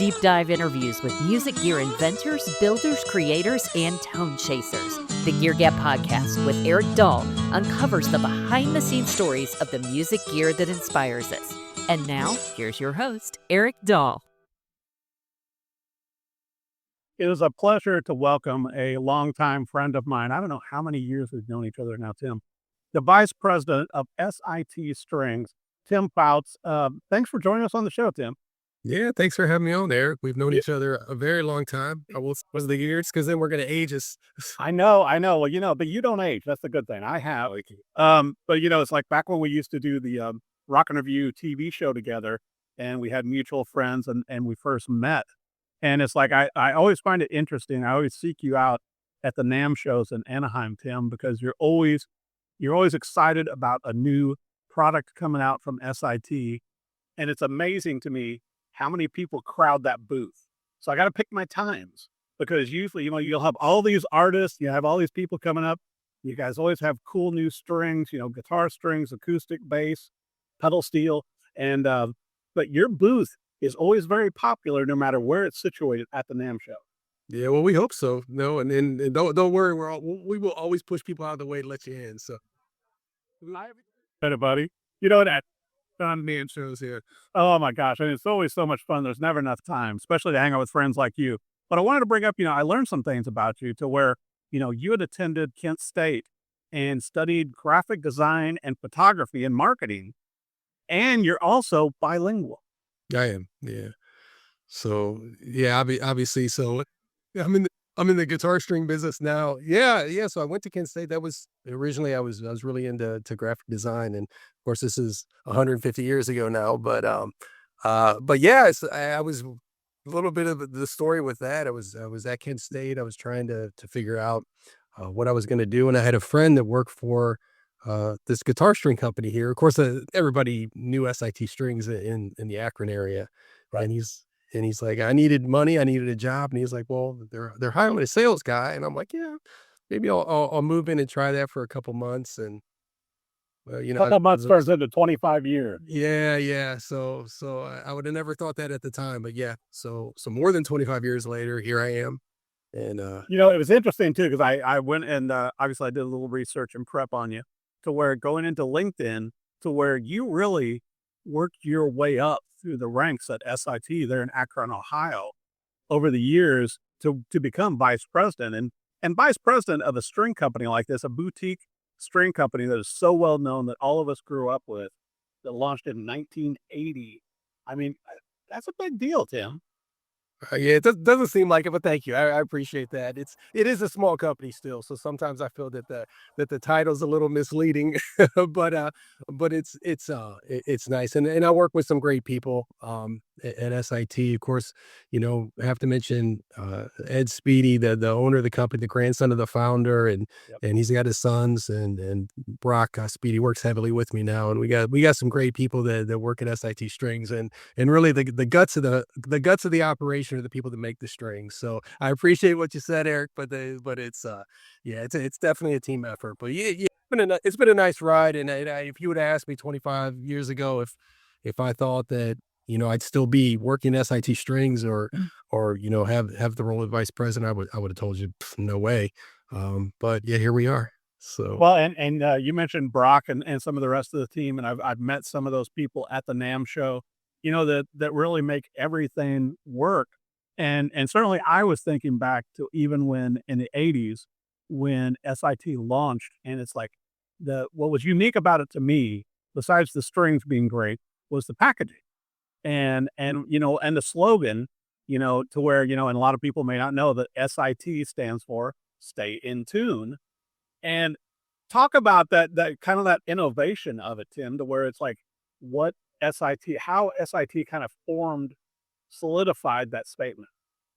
deep dive interviews with music gear inventors, builders, creators, and tone chasers. The Gear Gab Podcast with Eric Dahl uncovers the behind-the-scenes stories of the music gear that inspires us. And now, here's your host, Eric Dahl. It is a pleasure to welcome a longtime friend of mine. I don't know how many years we've known each other now, Tim. The Vice President of S.I.T. Strings, Tim Pfouts. Thanks for joining us on the show, Tim. Yeah, thanks for having me on, Eric. We've known each other a very long time. Was the years, because then we're going to age us. I know. Well, but you don't age. That's the good thing. I have. But it's like back when we used to do the Rockin' Review TV show together, and we had mutual friends, and we first met. And it's like I always find it interesting. I always seek you out at the NAMM shows in Anaheim, Tim, because you're always excited about a new product coming out from S.I.T. And it's amazing to me how many people crowd that booth. So I got to pick my times, because usually, you'll have all these artists, you have all these people coming up. You guys always have cool new strings, guitar strings, acoustic bass, pedal steel. And, but your booth is always very popular no matter where it's situated at the NAMM show. Yeah, well, we hope so. No, and don't worry, we will always push people out of the way to let you in. So, Hey, buddy, that on NAMM shows here. Oh my gosh. And it's always so much fun. There's never enough time, especially to hang out with friends like you. But I wanted to bring up, I learned some things about you to where, you had attended Kent State and studied graphic design and photography and marketing. And you're also bilingual. I am. Yeah. So yeah, obviously. So I'm in the guitar string business now. Yeah. So I went to Kent State. That was originally I was really into graphic design, and of course this is 150 years ago now. But yeah, I was a little bit of the story with that. I was at Kent State. I was trying to figure out what I was going to do, and I had a friend that worked for this guitar string company here. Of course, everybody knew S.I.T. strings in the Akron area, right? And he's like, I needed money, I needed a job. And he's like, well, they're hiring a sales guy. And I'm like, yeah, maybe I'll move in and try that for a couple months. And a couple months turns into 25 years. Yeah. So I would have never thought that at the time, but yeah. So more than 25 years later, here I am. And it was interesting too, because I went and obviously I did a little research and prep on you, to where going into LinkedIn, to where you really worked your way up through the ranks at S.I.T. there in Akron, Ohio, over the years to become vice president and vice president of a string company like this, a boutique string company that is so well known that all of us grew up with, that launched in 1980. I mean, that's a big deal, Tim. Yeah, it doesn't seem like it, but thank you. I appreciate that. It is a small company still, so sometimes I feel that the title's a little misleading, but it's nice, and I work with some great people at S.I.T. Of course, I have to mention Ed Speedy, the owner of the company, the grandson of the founder, and he's got his sons, and Brock Speedy works heavily with me now, and we got some great people that work at S.I.T. Strings, and really the guts of the operation are the people that make the strings. So I appreciate what you said, Eric, but it's it's definitely a team effort. But yeah, it's been a nice ride. And if you would have asked me 25 years ago if I thought that I'd still be working S.I.T. strings or have the role of vice president, I would have told you no way. But yeah, here we are. So well, and you mentioned Brock and some of the rest of the team, and I've met some of those people at the NAMM show, that really make everything work. And certainly I was thinking back to even when in the 80s, when S.I.T. launched, and it's like what was unique about it to me, besides the strings being great, was the packaging and the slogan, to where, and a lot of people may not know that S.I.T. stands for Stay in Tune. And talk about that kind of that innovation of it, Tim, to where it's like how S.I.T. kind of solidified that statement.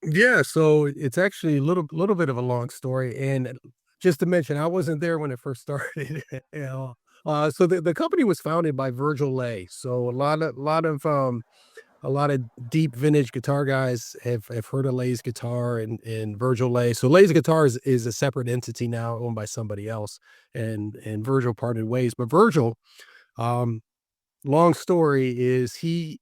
Yeah, so it's actually a little bit of a long story, and just to mention, I wasn't there when it first started. So the company was founded by Virgil Lay. So a lot of deep vintage guitar guys have heard of Lay's guitar and Virgil Lay. So Lay's guitar is a separate entity now, owned by somebody else, and Virgil parted ways. But Virgil, long story is he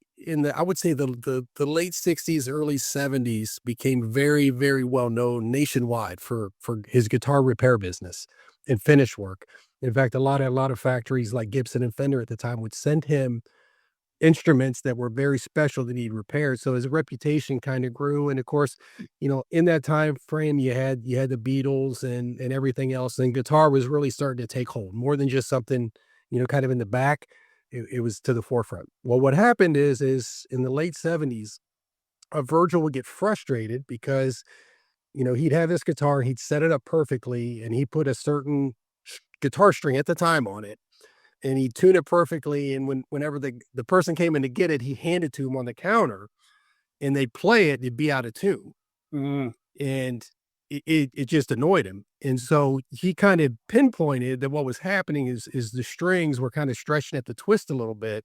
I would say the late 60s, early 70s became very, very well known nationwide for his guitar repair business and finish work. In fact, a lot of factories like Gibson and Fender at the time would send him instruments that were very special that need repaired. So his reputation kind of grew. And of course, in that time frame, you had the Beatles and everything else. And guitar was really starting to take hold more than just something, kind of in the back. It was to the forefront. Well, what happened is in the late 70s, Virgil would get frustrated because, he'd have this guitar, he'd set it up perfectly, and he put a certain guitar string at the time on it, and he tuned it perfectly. And whenever the person came in to get it, he handed to him on the counter, and they'd play it, it'd be out of tune. Mm. And it just annoyed him. And so he kind of pinpointed that what was happening is the strings were kind of stretching at the twist a little bit.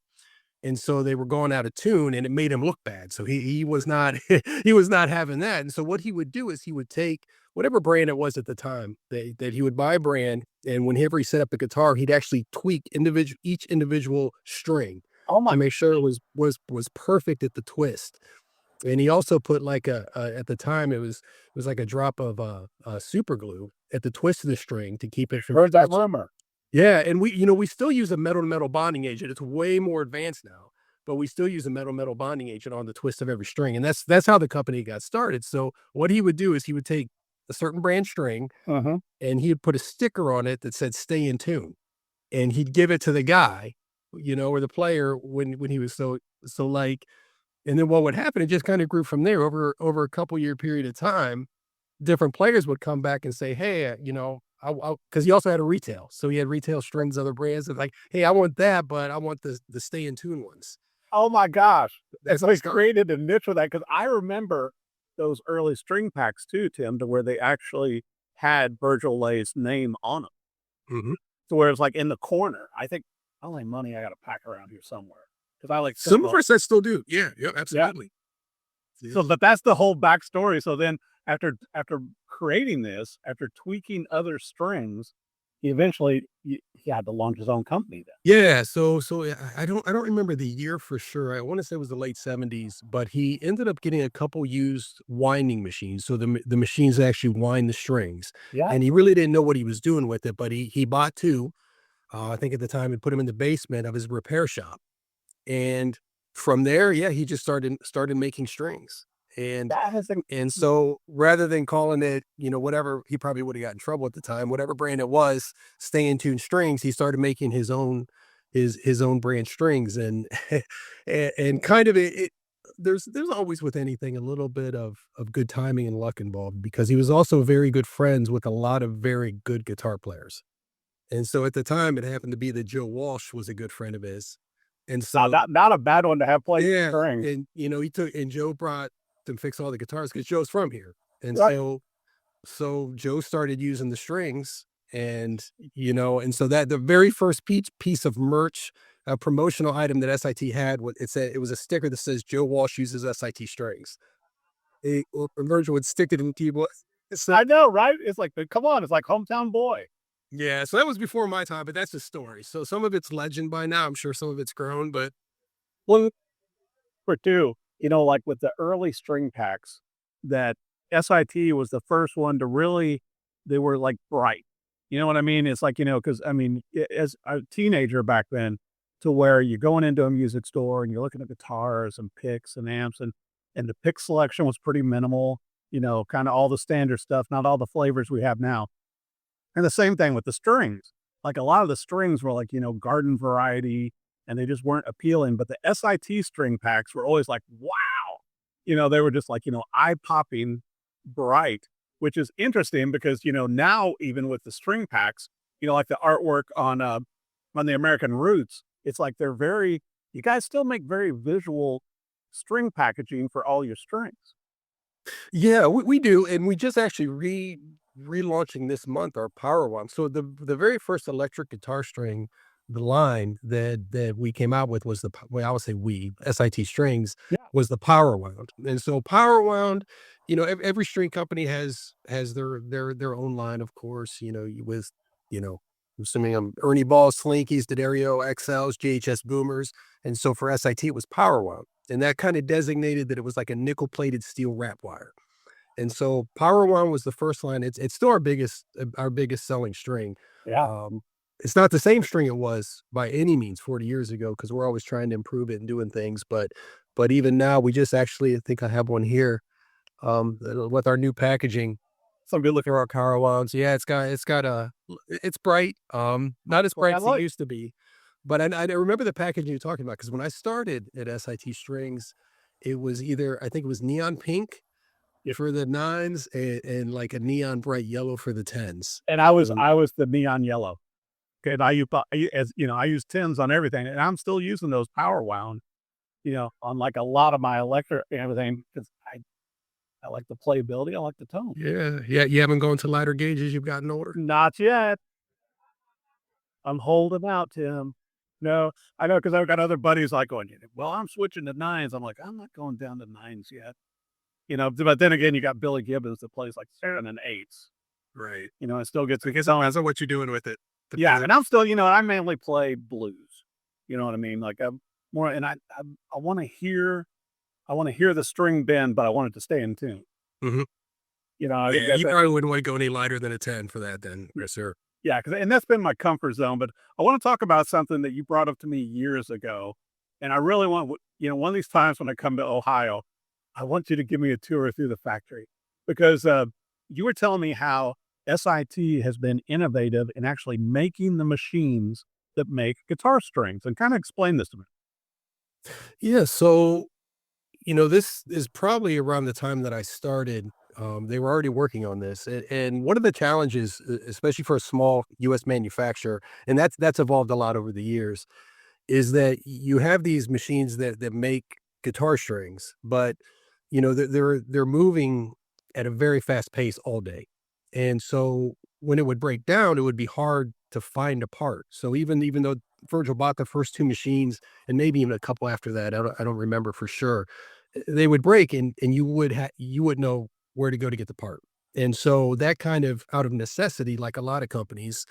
And so they were going out of tune, and it made him look bad. So he was not he was not having that. And so what he would do is he would take whatever brand it was at the time that he would buy a brand, and whenever he set up the guitar, he'd actually tweak each individual string Oh my! to make sure it was perfect at the twist. And he also put like at the time it was like a drop of super glue at the twist of the string to keep it from Heard that stretching. rumor. Yeah, and we still use a metal to metal bonding agent. It's way more advanced now, but we still use a metal metal bonding agent on the twist of every string, and that's how the company got started. So what he would do is he would take a certain brand string, Uh-huh. and he'd put a sticker on it that said "Stay in tune," and he'd give it to the guy, or the player when he was so like. And then what would happen? It just kind of grew from there over a couple year period of time. Different players would come back and say, "Hey, because he also had a retail, so he had retail strings, other brands. And like, hey, I want that, but I want the stay in tune ones." Oh my gosh! And That's so how he it started. created a niche for that because I remember those early string packs too, Tim, to where they actually had Virgil Lay's name on them. Mhm. To where it's like in the corner. I think only money I got a pack around here somewhere because I like Some of simple. our sets still do. Yeah, yeah, Yeah. absolutely. Yeah. So, but that's the whole backstory. So then, after creating this, after tweaking other strings, he had to launch his own company. Then, Yeah, so I don't remember the year for sure. I want to say it was the late 70s, but he ended up getting a couple used winding machines. So the machines that actually wind the strings, yeah. and he really didn't know what he was doing with it, but he bought two. I think at the time and put him in the basement of his repair shop. And from there, yeah, he just started making strings. And That has and so rather than calling it, whatever, he probably would have got in trouble at the time, whatever brand it was, stay in tune strings, he started making his own brand strings. And and kind of there's always with anything a little bit of good timing and luck involved, because he was also very good friends with a lot of very good guitar players. And so at the time, it happened to be that Joe Walsh was a good friend of his. And so, not a bad one to have played yeah, strings. and, Joe brought them fix all the guitars because Joe's from here. And Right. so Joe started using the strings, and, and so that the very first piece of merch, a promotional item that SIT had, it was a sticker that says Joe Walsh uses SIT strings. Virgil would stick it in the keyboard. So, I know, right? It's like, come on, it's like hometown boy. yeah, so that was before my time, but that's the story. So some of it's legend by now. I'm sure some of it's grown, but Well, for two, like with the early string packs, that SIT was the first one to really, they were like bright. You know what I mean? It's like, because I mean, as a teenager back then, to where you're going into a music store and you're looking at guitars and picks and amps, and the pick selection was pretty minimal, kind of all the standard stuff, not all the flavors we have now. And the same thing with the strings. Like a lot of the strings were like, garden variety, and they just weren't appealing. But the SIT string packs were always like, wow. They were just like, eye popping bright, which is interesting because, now even with the string packs, like the artwork on the American Roots, it's like you guys still make very visual string packaging for all your strings. yeah, we do, and we just actually relaunching this month our Power One. So the very first electric guitar string, the line that we came out with was well, I would say SIT strings Yeah. was the Power Wound. And so Power Wound, every string company has their own line, of course, with, you know, assuming Ernie Balls, Slinkies, D'Addario XLs, JHS Boomers. And so for SIT, it was power wound. And that kind of designated that it was like a nickel plated steel wrap wire. And so power wound was the first line. It's still our biggest selling string. Yeah. It's not the same string it was by any means 40 years ago, because we're always trying to improve it and doing things. But even now, we just actually, I think I have one here with our new packaging. Some good looking our power wounds. Yeah, it's bright. Not as bright as it used to be. But I remember the packaging you're talking about, because when I started at SIT Strings, it was either, I think it was neon pink for the 9s and like a neon bright yellow for the 10s. And I was the neon yellow. Okay, and I use 10s on everything, and I'm still using those power wound, on like a lot of my electric and everything, because I like the playability, I like the tone. Yeah. You haven't gone to lighter gauges. You've gotten older. Not yet. I'm holding out, Tim. No, I know, because I've got other buddies like going, well, I'm switching to 9s. I'm like, I'm not going down to 9s yet. But then again, you got Billy Gibbons that plays like 7 and 8s. Right. It still gets. Depends on what you're doing with it. Yeah, and I'm still, I mainly play blues. You know what I mean? Like I'm more, and I want to hear the string bend, but I want it to stay in tune. Mm-hmm. You probably wouldn't want to go any lighter than a 10 for that then. Yes, sir. Yeah, and that's been my comfort zone. But I want to talk about something that you brought up to me years ago. And I really want, one of these times when I come to Ohio, I want you to give me a tour through the factory, because you were telling me how SIT has been innovative in actually making the machines that make guitar strings, and kind of explain this to me. Yeah. So, this is probably around the time that I started. They were already working on this. And one of the challenges, especially for a small U.S. manufacturer, and that's evolved a lot over the years, is that you have these machines that make guitar strings, but they're moving at a very fast pace all day. And so when it would break down, it would be hard to find a part. So even though Virgil bought the first 2 machines, and maybe even a couple after that, I don't remember for sure, they would break, and you would know where to go to get the part. And so that kind of, out of necessity, like a lot of companies,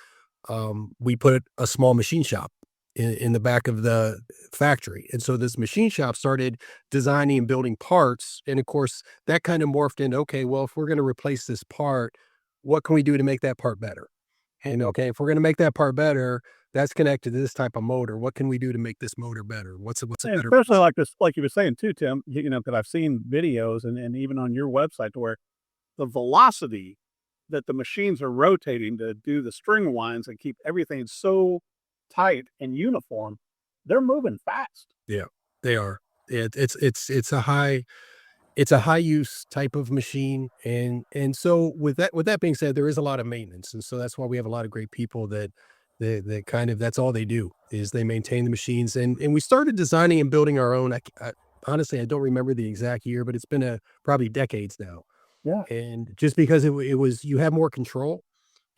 we put a small machine shop in the back of the factory. And so this machine shop started designing and building parts. And of course, that kind of morphed into, okay, well, if we're going to replace this part, what can we do to make that part better? And okay, if we're going to make that part better, that's connected to this type of motor. What can we do to make this motor better? What's a better? Especially like this, like you were saying too, Tim, because I've seen videos and even on your website, to where the velocity that the machines are rotating to do the string winds and keep everything so tight and uniform, they're moving fast. Yeah, they are. It's a high use type of machine. And so with that being said, there is a lot of maintenance. And so that's why we have a lot of great people that kind of, that's all they do, is they maintain the machines. And we started designing and building our own. Honestly, I don't remember the exact year, but it's been probably decades now. Yeah. And just because it was, you have more control.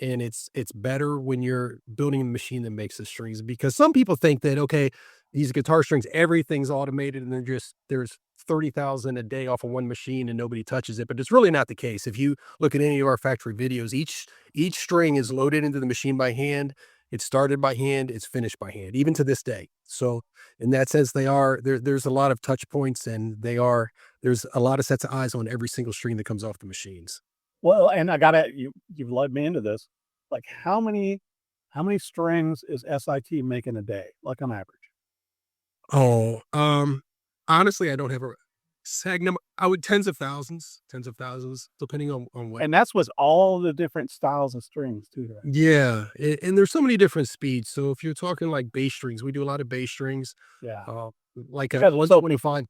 And it's better when you're building a machine that makes the strings, because some people think that, okay, these guitar strings, everything's automated and there's 30,000 a day off of one machine and nobody touches it. But it's really not the case. If you look at any of our factory videos, each string is loaded into the machine by hand. It's started by hand. It's finished by hand, even to this day. So in that sense, there's a lot of touch points, and there's a lot of sets of eyes on every single string that comes off the machines. Well, and you've led me into this. Like, how many strings is SIT making a day, like on average? Oh, honestly, I don't have a exact number. I would tens of thousands, depending on what. And that's with all the different styles of strings too, right? Yeah, and there's so many different speeds. So if you're talking like bass strings, we do a lot of bass strings. Yeah, like a 125.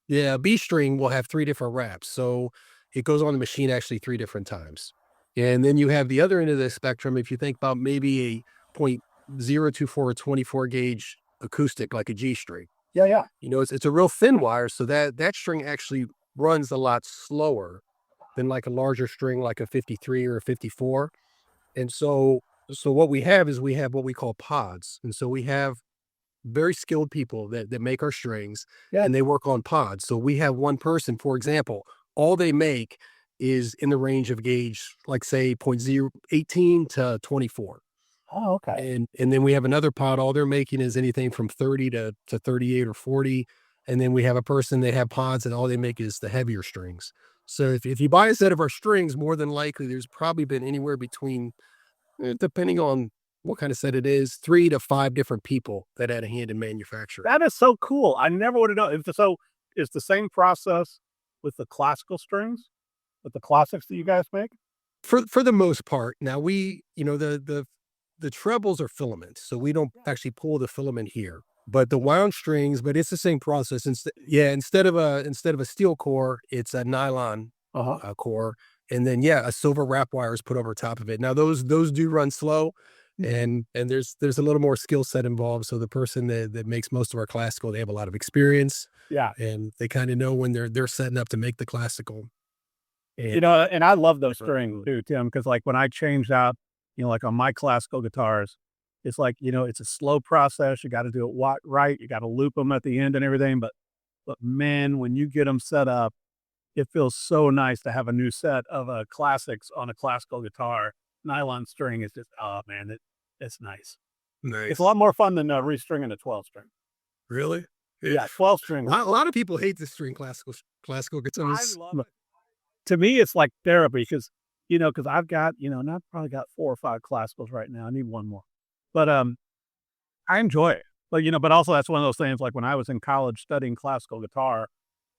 Yeah, B string will have 3 different wraps. So it goes on the machine actually 3 different times. And then you have the other end of the spectrum. If you think about maybe a .024 or 24 gauge acoustic, like a G string. Yeah. It's a real thin wire. So that string actually runs a lot slower than like a larger string, like a 53 or a 54. And so what we have is what we call pods. And so we have very skilled people that make our strings, and they work on pods. So we have one person, for example, all they make is in the range of gauge, like say .018 to 24. Oh, okay. And then we have another pod, all they're making is anything from 30 to 38 or 40. And then we have a person, they have pods and all they make is the heavier strings. So if you buy a set of our strings, more than likely there's probably been anywhere between, depending on what kind of set it is, 3 to 5 different people that had a hand in manufacturing. That is so cool. I never would have known. So it's the same process with the classical strings, with the classics that you guys make? For the most part. Now the trebles are filaments, so we don't actually pull the filament here. But the wound strings, but it's the same process. Instead of a steel core, it's a nylon Uh-huh. core, and then a silver wrap wire is put over top of it. Now those do run slow, and there's a little more skill set involved. So the person that makes most of our classical, they have a lot of experience, Yeah. and they kind of know when they're setting up to make the classical. And I love those strings too, Tim, because like when I changed out, like on my classical guitars, it's like, it's a slow process. You got to do it right. You got to loop them at the end and everything. But man, when you get them set up, it feels so nice to have a new set of classics on a classical guitar. Nylon string is just, oh man, it's nice. Nice. It's a lot more fun than restringing a 12 string. Really? Yeah, 12 string. A lot of people hate the string classical guitars. I love it. To me, it's like therapy because I've got, I've probably got 4 or 5 classicals right now. I need one more, but I enjoy it. But also that's one of those things. Like when I was in college studying classical guitar,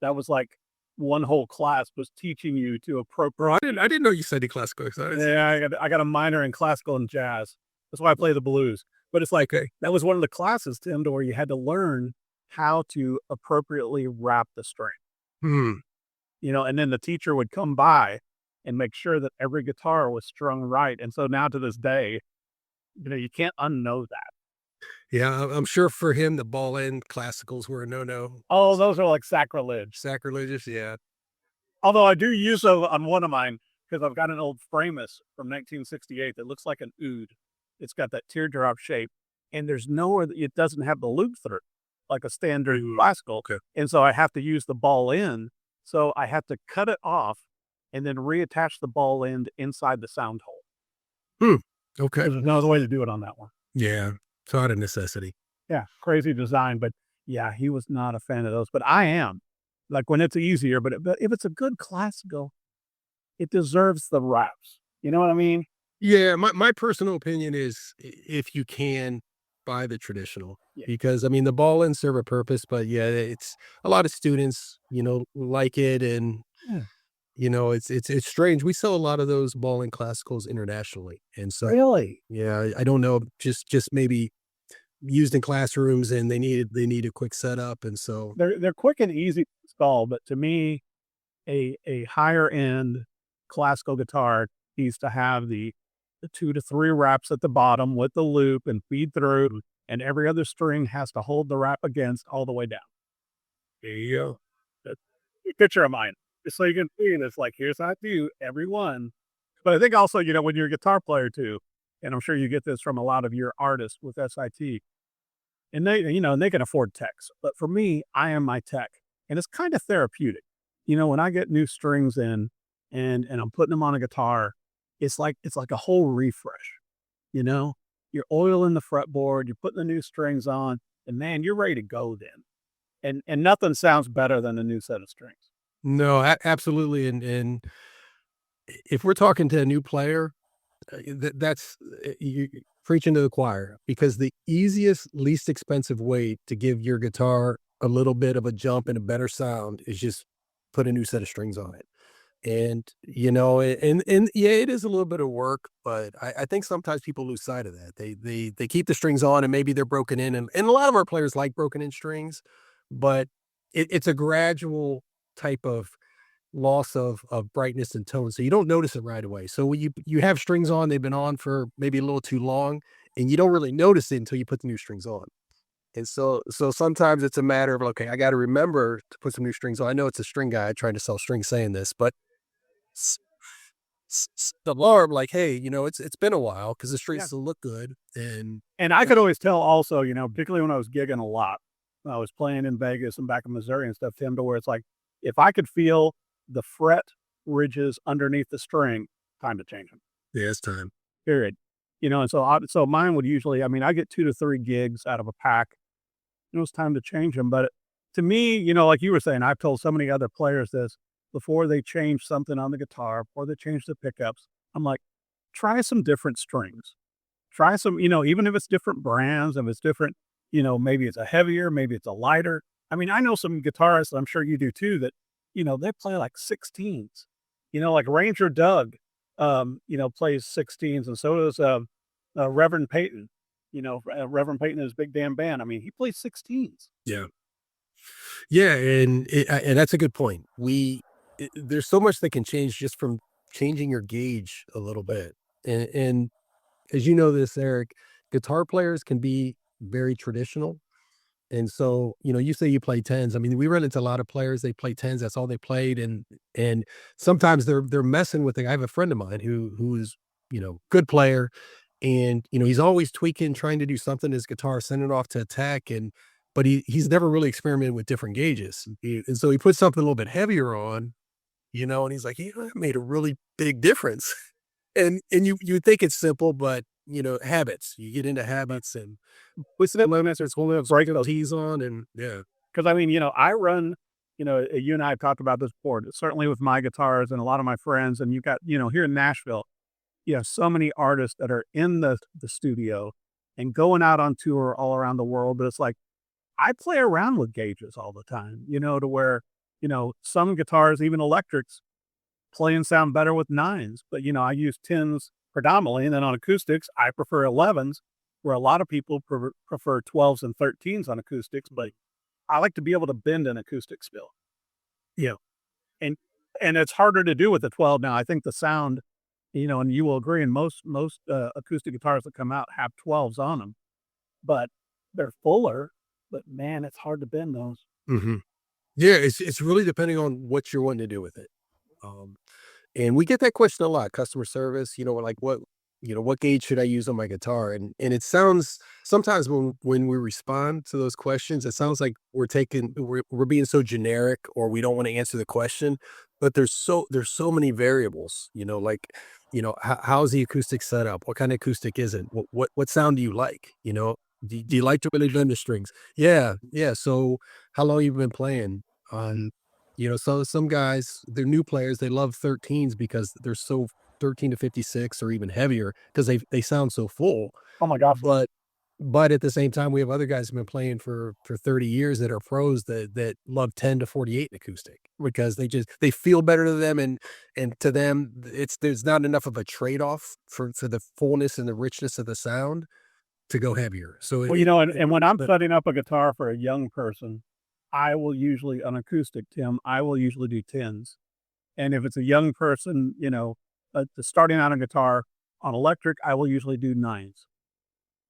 that was like one whole class was teaching you to appropriate. I didn't know you studied classical guitars. Yeah, I got a minor in classical and jazz. That's why I play the blues. But it's like that was one of the classes, Tim, to where you had to learn how to appropriately wrap the string. And then the teacher would come by and make sure that every guitar was strung right. And so now to this day, you can't unknow that. Yeah, I'm sure for him, the ball end classicals were a no-no. Oh, those are like sacrilege. Sacrilegious, yeah. Although I do use those on one of mine because I've got an old Framus from 1968 that looks like an oud. It's got that teardrop shape, and there's nowhere that it doesn't have the loop through, like a standard classical. Okay. And so I have to use the ball end. So I have to cut it off and then reattach the ball end inside the sound hole. Okay. There's no other way to do it on that one. Yeah. It's not a necessity. Yeah. Crazy design. But yeah, he was not a fan of those. But I am. Like when it's easier. But if it's a good classical, it deserves the wraps. You know what I mean? Yeah. My personal opinion is if you can, buy the traditional. Yeah. Because, the ball ends serve a purpose. But it's a lot of students, like it. And it's strange. We sell a lot of those ball and classicals internationally. And so, Really? yeah, I don't know, just maybe used in classrooms and they need a quick setup. And so They're quick and easy to install. But to me, a higher end classical guitar needs to have the 2 to 3 wraps at the bottom with the loop and feed through, and every other string has to hold the wrap against all the way down. there you go. That's a picture of mine. Just so you can see, and it's like, here's how I do every one. But I think also, when you're a guitar player too, and I'm sure you get this from a lot of your artists with S.I.T, and they can afford techs. But for me, I am my tech, and it's kind of therapeutic. When I get new strings in and I'm putting them on a guitar, it's like a whole refresh. You're oiling the fretboard, you're putting the new strings on, and man, you're ready to go then. And nothing sounds better than a new set of strings. No, absolutely. And if we're talking to a new player, that's you preaching to the choir, because the easiest, least expensive way to give your guitar a little bit of a jump and a better sound is just put a new set of strings on it. And, it is a little bit of work, but I think sometimes people lose sight of that. They keep the strings on and maybe they're broken in. And a lot of our players like broken in strings, but it's a gradual type of loss of brightness and tone. So you don't notice it right away. So when you have strings on, they've been on for maybe a little too long, and you don't really notice it until you put the new strings on. And so sometimes it's a matter of, okay, I got to remember to put some new strings on. I know it's a string guy trying to sell strings saying this, but the alarm, like, hey, it's been a while because the strings still look good. And I could always tell also, particularly when I was gigging a lot, when I was playing in Vegas and back in Missouri and stuff, Tim, to where it's like, if I could feel the fret ridges underneath the string, time to change them. yeah, it's time. Period. And so mine would usually, I mean, I get 2 to 3 gigs out of a pack. It was time to change them, but to me, like you were saying, I've told so many other players this before they change something on the guitar, before they change the pickups. I'm like, try some different strings. Try some, even if it's different brands, if it's different, maybe it's a heavier, maybe it's a lighter. I mean, I know some guitarists, I'm sure you do too, that, they play like 16s. Like Ranger Doug, plays 16s, and so does Reverend Peyton. Reverend Peyton and his big damn band. I mean, he plays 16s. Yeah. Yeah, and that's a good point. There's so much that can change just from changing your gauge a little bit. And as you know this, Eric, guitar players can be very traditional. And so, you say you play tens. I mean, we run into a lot of players, they play tens, that's all they played. And sometimes they're messing with it. I have a friend of mine who's, good player. And, he's always tweaking, trying to do something in his guitar, send it off to attack. But he's never really experimented with different gauges. And so he put something a little bit heavier on, and he's like, that made a really big difference. And you think it's simple, but habits. You get into habits and what's that limits? It's one of those breaking those keys on, and yeah. Because I mean, I run, you and I have talked about this before, certainly with my guitars and a lot of my friends, and you got, here in Nashville, you have so many artists that are in the studio and going out on tour all around the world. But it's like, I play around with gauges all the time, to where, some guitars, even electrics, play and sound better with nines. But, I use tens predominantly. And then on acoustics, I prefer 11s, where a lot of people prefer 12s and 13s on acoustics. But I like to be able to bend an acoustic still. Yeah. And it's harder to do with the 12 now. I think the sound, and you will agree, and most acoustic guitars that come out have 12s on them, but they're fuller. But man, it's hard to bend those. Mm-hmm. Yeah, it's really depending on what you're wanting to do with it. And we get that question a lot, customer service, like what gauge should I use on my guitar? And it sounds sometimes when we respond to those questions, it sounds like we're being so generic, or we don't want to answer the question. But there's so many variables, how's the acoustic set up? What kind of acoustic is it? What sound do you like? Do you like to really bend the strings? Yeah. Yeah. So how long you been playing? So some guys, they're new players, they love 13s because they're so 13 to 56 or even heavier because they sound so full. Oh my gosh. But at the same time, we have other guys who've been playing for 30 years that are pros that love 10 to 48 in acoustic because they feel better to them. And to them, there's not enough of a trade-off for the fullness and the richness of the sound to go heavier. So, well, and when I'm setting up a guitar for a young person, I will usually, on acoustic, Tim, I will usually do tens. And if it's a young person, starting out on guitar on electric, I will usually do nines.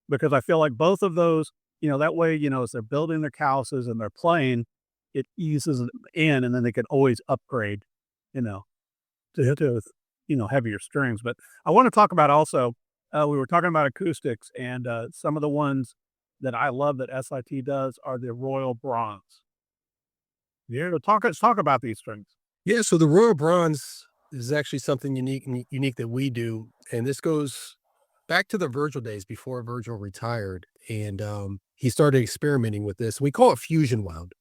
Because I feel like both of those, that way, as they're building their calluses and they're playing, it eases them in, and then they can always upgrade, to heavier strings. But I want to talk about also, we were talking about acoustics, and some of the ones that I love that S.I.T does are the Royal Bronze. Yeah, let's talk about these strings. Yeah, so the Royal Bronze is actually something unique that we do, and this goes back to the Virgil days before Virgil retired, and he started experimenting with this. We call it fusion wound.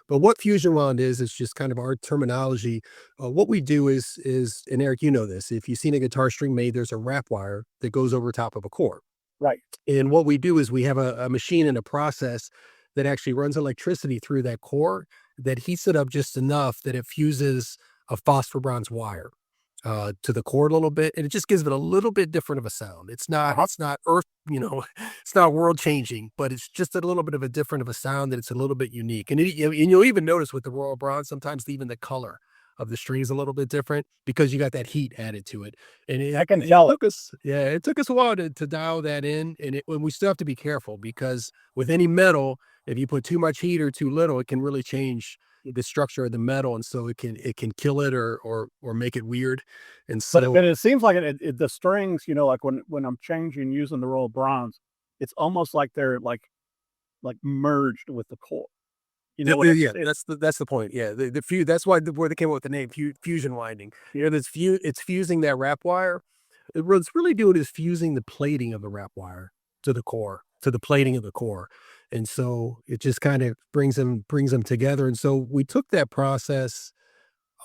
But what fusion wound is just kind of our terminology. What we do is, and Eric, you know this, if you've seen a guitar string made, there's a wrap wire that goes over top of a core. Right. And what we do is we have a machine and a process that actually runs electricity through that core that heats it up just enough that it fuses a phosphor bronze wire to the core a little bit, and it just gives it a little bit different of a sound. It's not earth, it's not world changing, but it's just a little bit of a different of a sound that it's a little bit unique. And you'll even notice with the Royal Bronze, sometimes even the color of the string is a little bit different because you got that heat added to it. And I can tell it. It took us a while to dial that in, and we still have to be careful because with any metal, if you put too much heat or too little, it can really change the structure of the metal, and so it can kill it or make it weird. And so, but it seems like the strings, like when I'm changing using the Royal Bronze, it's almost like they're like merged with the core. That's the point. Yeah, that's why where they came up with the name fusion winding. It's fusing that wrap wire what it's really doing is fusing the plating of the wrap wire to the core, to the plating of the core. And so it just kind of brings them together. And so we took that process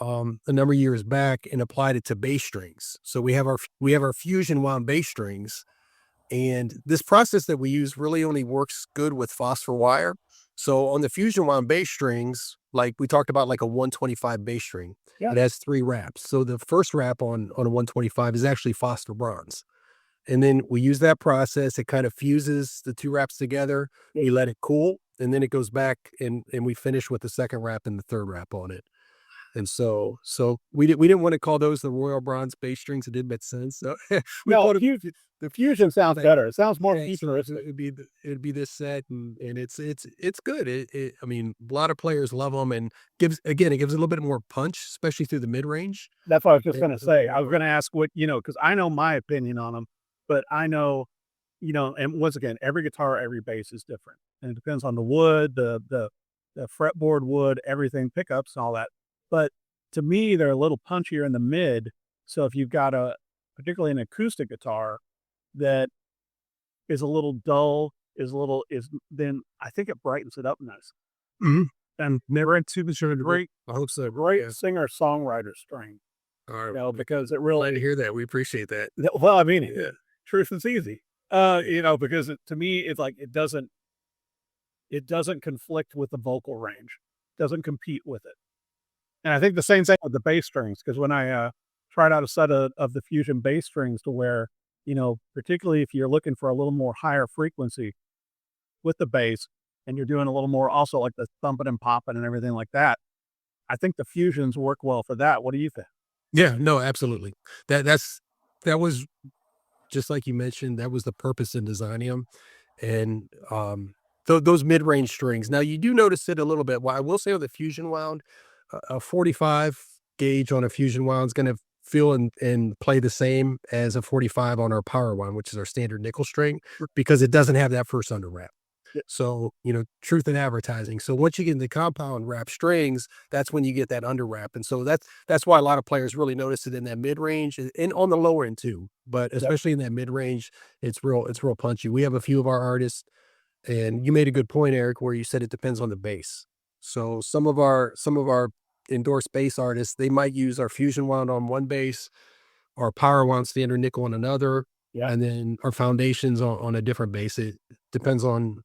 a number of years back and applied it to bass strings. So we have our fusion wound bass strings, and this process that we use really only works good with phosphor wire. So on the fusion wound bass strings, like we talked about, like a 125 bass string, Yeah. it has 3 wraps. So the first wrap on a 125 is actually phosphor bronze. And then we use that process. It kind of fuses the 2 wraps together. We let it cool, and then it goes back and we finish with the second wrap and the third wrap on it. And so we didn't want to call those the royal bronze bass strings. It didn't make sense. So we No, called it the fusion sounds better. It sounds more yeah, so futuristic. it'd be this set, and it's good. I mean, a lot of players love them, and it gives a little bit more punch, especially through the mid range. That's what I was just going to say. I was going to ask what, because I know my opinion on them, but I know, and once again, every guitar, every bass is different. And it depends on the wood, the fretboard wood, everything, pickups and all that. But to me, they're a little punchier in the mid. So if you've got particularly an acoustic guitar that is a little dull, then I think it brightens it up nice. Mhm. And Never had too much of a great, I hope so. great Yeah. singer-songwriter string, All right. because it Glad really, to hear that. We appreciate that. well, I mean, Yeah. truth is easy. Because to me, it's like it doesn't conflict with the vocal range, doesn't compete with it. And I think the same thing with the bass strings, because when I tried out a set of the Fusion bass strings to where, particularly if you're looking for a little more higher frequency with the bass, and you're doing a little more also like the thumping and popping and everything like that, I think the Fusions work well for that. What do you think? Yeah, no, absolutely. That was just like you mentioned, that was the purpose in designing them. And those mid-range strings. Now you do notice it a little bit. Well, I will say with the fusion wound, a 45 gauge on a fusion wound is going to feel and play the same as a 45 on our power wound, which is our standard nickel string, because it doesn't have that first under wrap. Yeah. So, truth in advertising. So once you get into compound wrap strings, that's when you get that under wrap. And so that's why a lot of players really notice it in that mid range and on the lower end too. But especially in that mid range, it's real punchy. We have a few of our artists, and you made a good point, Eric, where you said it depends on the bass. So some of our endorsed bass artists, they might use our fusion wound on one bass, our power wound standard nickel on another, Yeah. and then our foundations on a different bass. It depends on,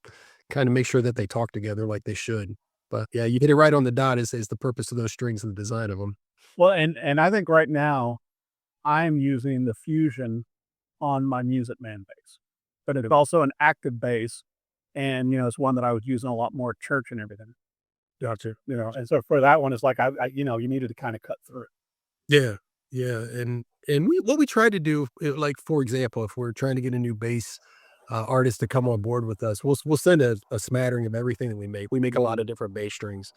kind of make sure that they talk together like they should. But yeah, you hit it right on the dot is the purpose of those strings and the design of them. Well, and I think right now I'm using the Fusion on my Music Man bass, but it's also an active bass, and it's one that I was using a lot more at church and everything. Gotcha. And so for that one, it's like you needed to kind of cut through it. Yeah. Yeah. And what we try to do, like, for example, if we're trying to get a new bass artist to come on board with us, we'll send a smattering of everything that we make. We make a lot of different bass strings.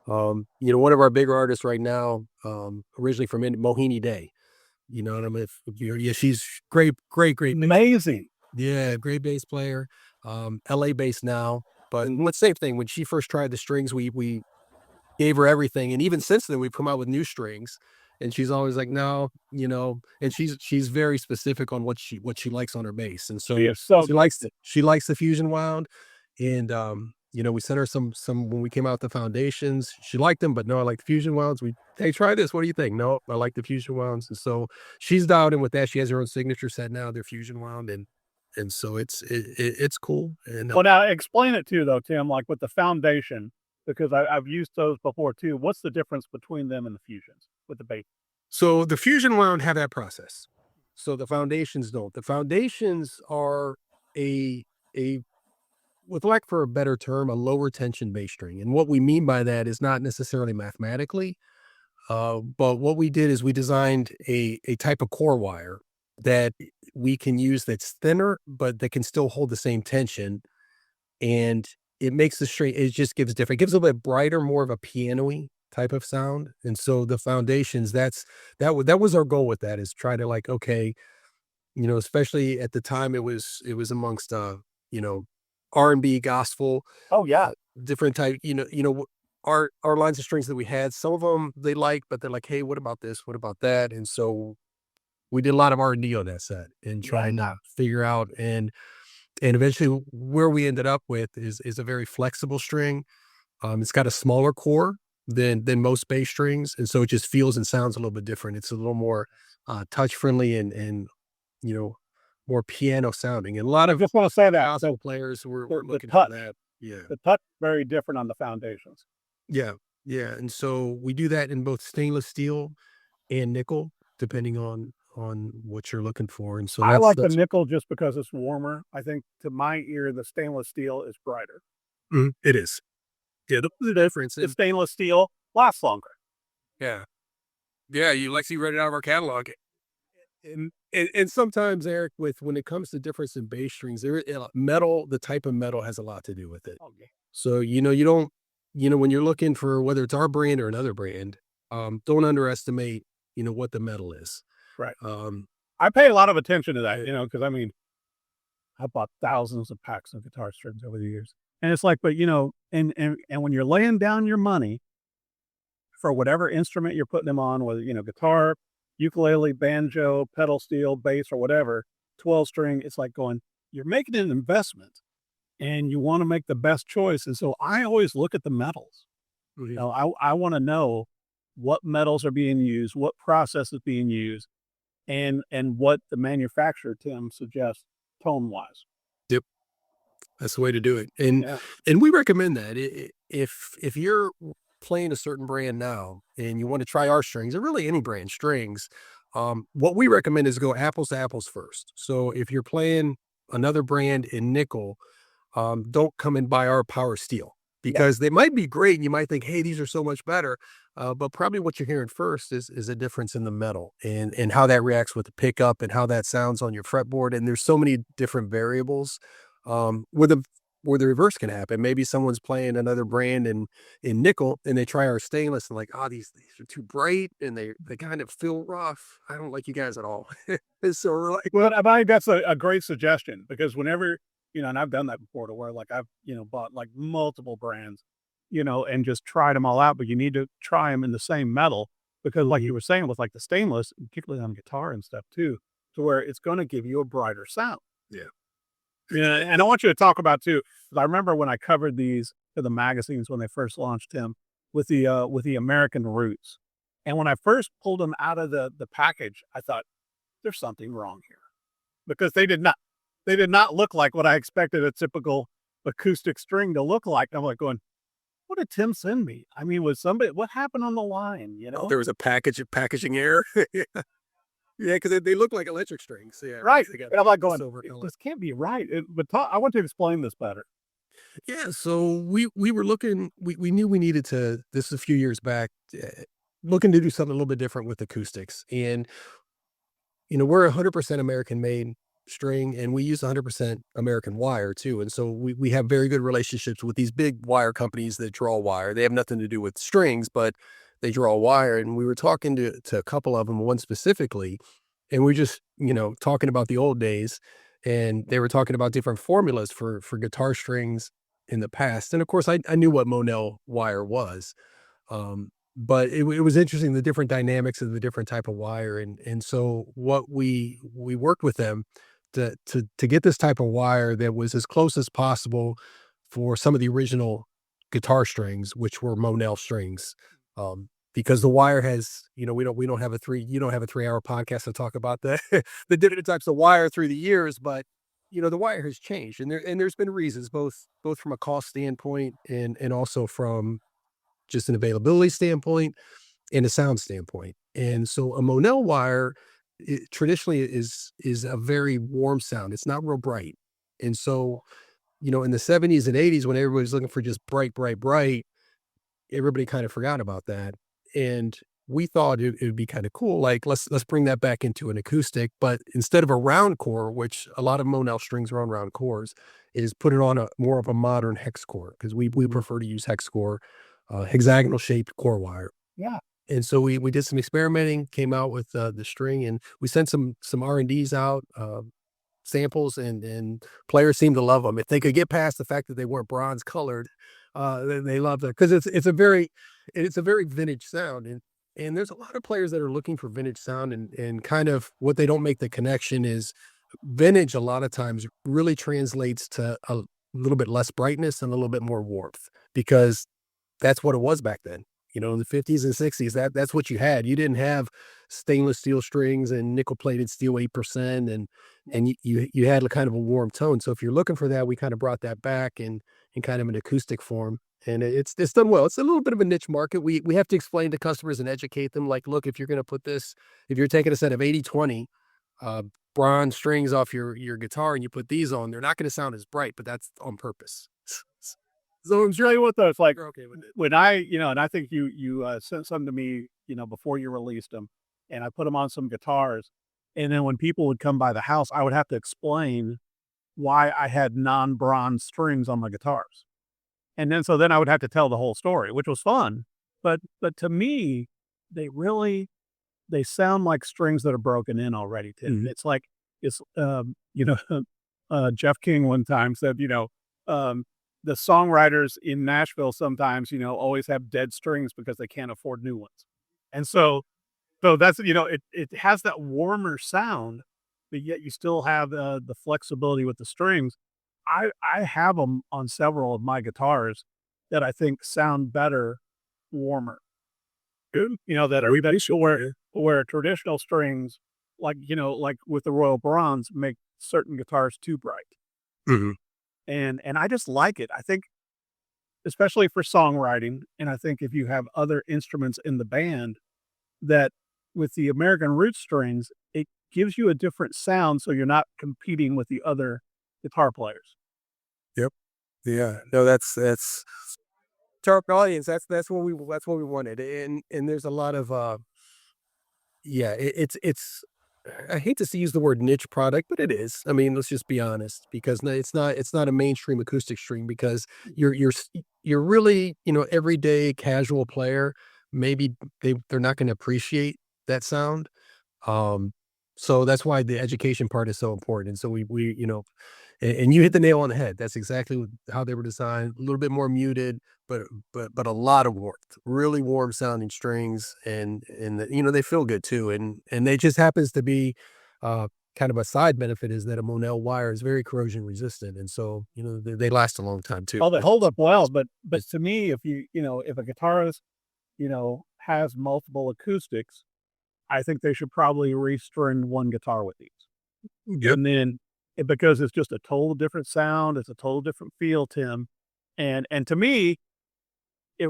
One of our bigger artists right now, originally from Mohini Day, what I mean? Yeah, she's great, great, great. Amazing. Yeah, great bass player. LA based now. But the same thing, when she first tried the strings, we gave her everything. And even since then, we've come out with new strings. And she's always like, no, and she's very specific on what she likes on her bass. And so You're so she likes the fusion wound. And we sent her some when we came out with the foundations. She liked them, but no, I like the fusion wounds. Hey, try this. What do you think? No, I like the fusion wounds. And so she's dialed in with that. She has her own signature set now. They're fusion wound, and so it's cool. And Well, now explain it too, though, Tim, like with the foundation, because I've used those before too. What's the difference between them and the Fusions with the bass? so the fusion wound have that process. So the foundations don't. The foundations are a with lack for a better term, a lower tension bass string. And what we mean by that is not necessarily mathematically, but what we did is we designed a type of core wire that we can use that's thinner, but that can still hold the same tension. And it makes the string, it just gives different, it gives a little bit brighter, more of a piano-y type of sound. And so the foundations, that was our goal with that, is try to, like, okay, especially at the time it was amongst, R&B, gospel, Oh yeah, different type, our lines of strings that we had, some of them they like, but they're like, hey, what about this? What about that? And so we did a lot of R&D on that set and trying to figure out, and eventually where we ended up with is a very flexible string. It's got a smaller core than most bass strings, and so it just feels and sounds a little bit different. It's a little more touch friendly and you know, more piano sounding. And a lot I of just want to say that. gospel So players were the looking touch, for that. Yeah. the touch very different on the foundations. Yeah. Yeah. And so we do that in both stainless steel and nickel, depending on what you're looking for. And so I like the that's nickel just because it's warmer. I think to my ear, the stainless steel is brighter. it is. Yeah, the difference. The stainless steel lasts longer. Yeah. Yeah, you like see read it out of our catalog. And sometimes, Eric, with when it comes to difference in bass strings, metal, the type of metal has a lot to do with it. Okay. So, you don't, when you're looking for whether it's our brand or another brand, don't underestimate, what the metal is. Right. I pay a lot of attention to that, because I mean, I bought thousands of packs of guitar strings over the years. And it's like, but and when you're laying down your money for whatever instrument you're putting them on, whether, guitar, ukulele, banjo, pedal steel, bass, or whatever, 12 string, it's like going, you're making an investment and you want to make the best choice. And so I always look at the metals. I want to know what metals are being used, what process is being used, and what the manufacturer, Tim, suggests tone-wise. Yep. That's the way to do it. And we recommend that if you're playing a certain brand now and you want to try our strings, or really any brand strings, what we recommend is go apples to apples first. So if you're playing another brand in nickel, don't come and buy our power steel, because they might be great and you might think, hey, these are so much better. But probably what you're hearing first is a difference in the metal and how that reacts with the pickup and how that sounds on your fretboard. And there's so many different variables where the reverse can happen. Maybe someone's playing another brand in nickel and they try our stainless and like, oh, these are too bright and they kind of feel rough. I don't like you guys at all. So we're like, well, I think that's a great suggestion, because whenever, and I've done that before, to where like I've, bought like multiple brands, and just tried them all out, but you need to try them in the same metal, because like you were saying with like the stainless, particularly on guitar and stuff too, to where it's going to give you a brighter sound. Yeah. Yeah. And I want you to talk about too, because I remember when I covered these to the magazines when they first launched him with the American Roots. And when I first pulled them out of the package, I thought there's something wrong here, because they did not look like what I expected a typical acoustic string to look like. I'm like going, what did Tim send me? I mean, what happened on the line? There was a packaging error. Yeah, because they look like electric strings. Yeah, right. And I'm like going, silver color. This can't be right. I want to explain this better. Yeah, so we were looking. We knew we needed to. This is a few years back, looking to do something a little bit different with acoustics, and we're 100% American made string, and we use 100% American wire too. And so we have very good relationships with these big wire companies that draw wire. They have nothing to do with strings, but they draw wire. And we were talking to a couple of them, one specifically, and we're just, talking about the old days, and they were talking about different formulas for guitar strings in the past. And of course I knew what Monel wire was. But it was interesting, the different dynamics of the different type of wire. And so what we worked with them to get this type of wire that was as close as possible for some of the original guitar strings, which were Monel strings. Because the wire has, you don't have a 3-hour podcast to talk about the different types of wire through the years, but the wire has changed, and there's been reasons, both from a cost standpoint and also from just an availability standpoint and a sound standpoint. And so a Monel wire traditionally is a very warm sound. It's not real bright. And so, in the 70s and 80s, when everybody was looking for just bright, everybody kind of forgot about that. And we thought it would be kind of cool. Like, let's bring that back into an acoustic, but instead of a round core, which a lot of Monel strings are on round cores, is put it on a more of a modern hex core, because we prefer to use hex core, hexagonal shaped core wire. Yeah. And so we did some experimenting, came out with the string, and we sent some R&Ds out, samples, and players seemed to love them. If they could get past the fact that they weren't bronze colored, then they loved it, because it's a very vintage sound. And there's a lot of players that are looking for vintage sound, and kind of what they don't make the connection is vintage a lot of times really translates to a little bit less brightness and a little bit more warmth, because that's what it was back then. In the 50s and 60s, that's what you had. You didn't have stainless steel strings and nickel plated steel 8%, and you had a kind of a warm tone. So if you're looking for that, we kind of brought that back in kind of an acoustic form. And it's done well. It's a little bit of a niche market. We have to explain to customers and educate them, like, look, if you're going to put this, if you're taking a set of 80/20 uh, bronze strings off your guitar and you put these on, they're not going to sound as bright, but that's on purpose. So I'm sure you what though, it's like You're okay with it. when and I think you sent some to me, before you released them, and I put them on some guitars, and then when people would come by the house, I would have to explain why I had non-bronze strings on my guitars. And then I would have to tell the whole story, which was fun. But to me, they really they sound like strings that are broken in already, Tim. Mhm. It's like Jeff King one time said, the songwriters in Nashville sometimes, always have dead strings because they can't afford new ones. And so that's, it has that warmer sound, but yet you still have the flexibility with the strings. I have them on several of my guitars that I think sound better, warmer. Good. That everybody should where traditional strings, like with the Royal Bronze, make certain guitars too bright. Mhm. And I just like it. I think, especially for songwriting, and I think if you have other instruments in the band, that with the American root strings, it gives you a different sound, so you're not competing with the other guitar players. Yep. Yeah. No, that's target audience. That's what we wanted. And there's a lot of yeah, it's I hate to use the word niche product, but it is. I mean, let's just be honest, because it's not a mainstream acoustic string, because you're really, everyday casual player, maybe they're not going to appreciate that sound. Um, so that's why the education part is so important. And so we and you hit the nail on the head. That's exactly how they were designed. A little bit more muted, but a lot of warmth, really warm sounding strings, and they feel good too. And they just happens to be uh, kind of a side benefit is that a Monel wire is very corrosion resistant, and so they last a long time too. Oh, they hold up well, but to me, if a guitarist, has multiple acoustics, I think they should probably restring one guitar with these. Yep. And then because it's just a total different sound, it's a total different feel, Tim. And to me,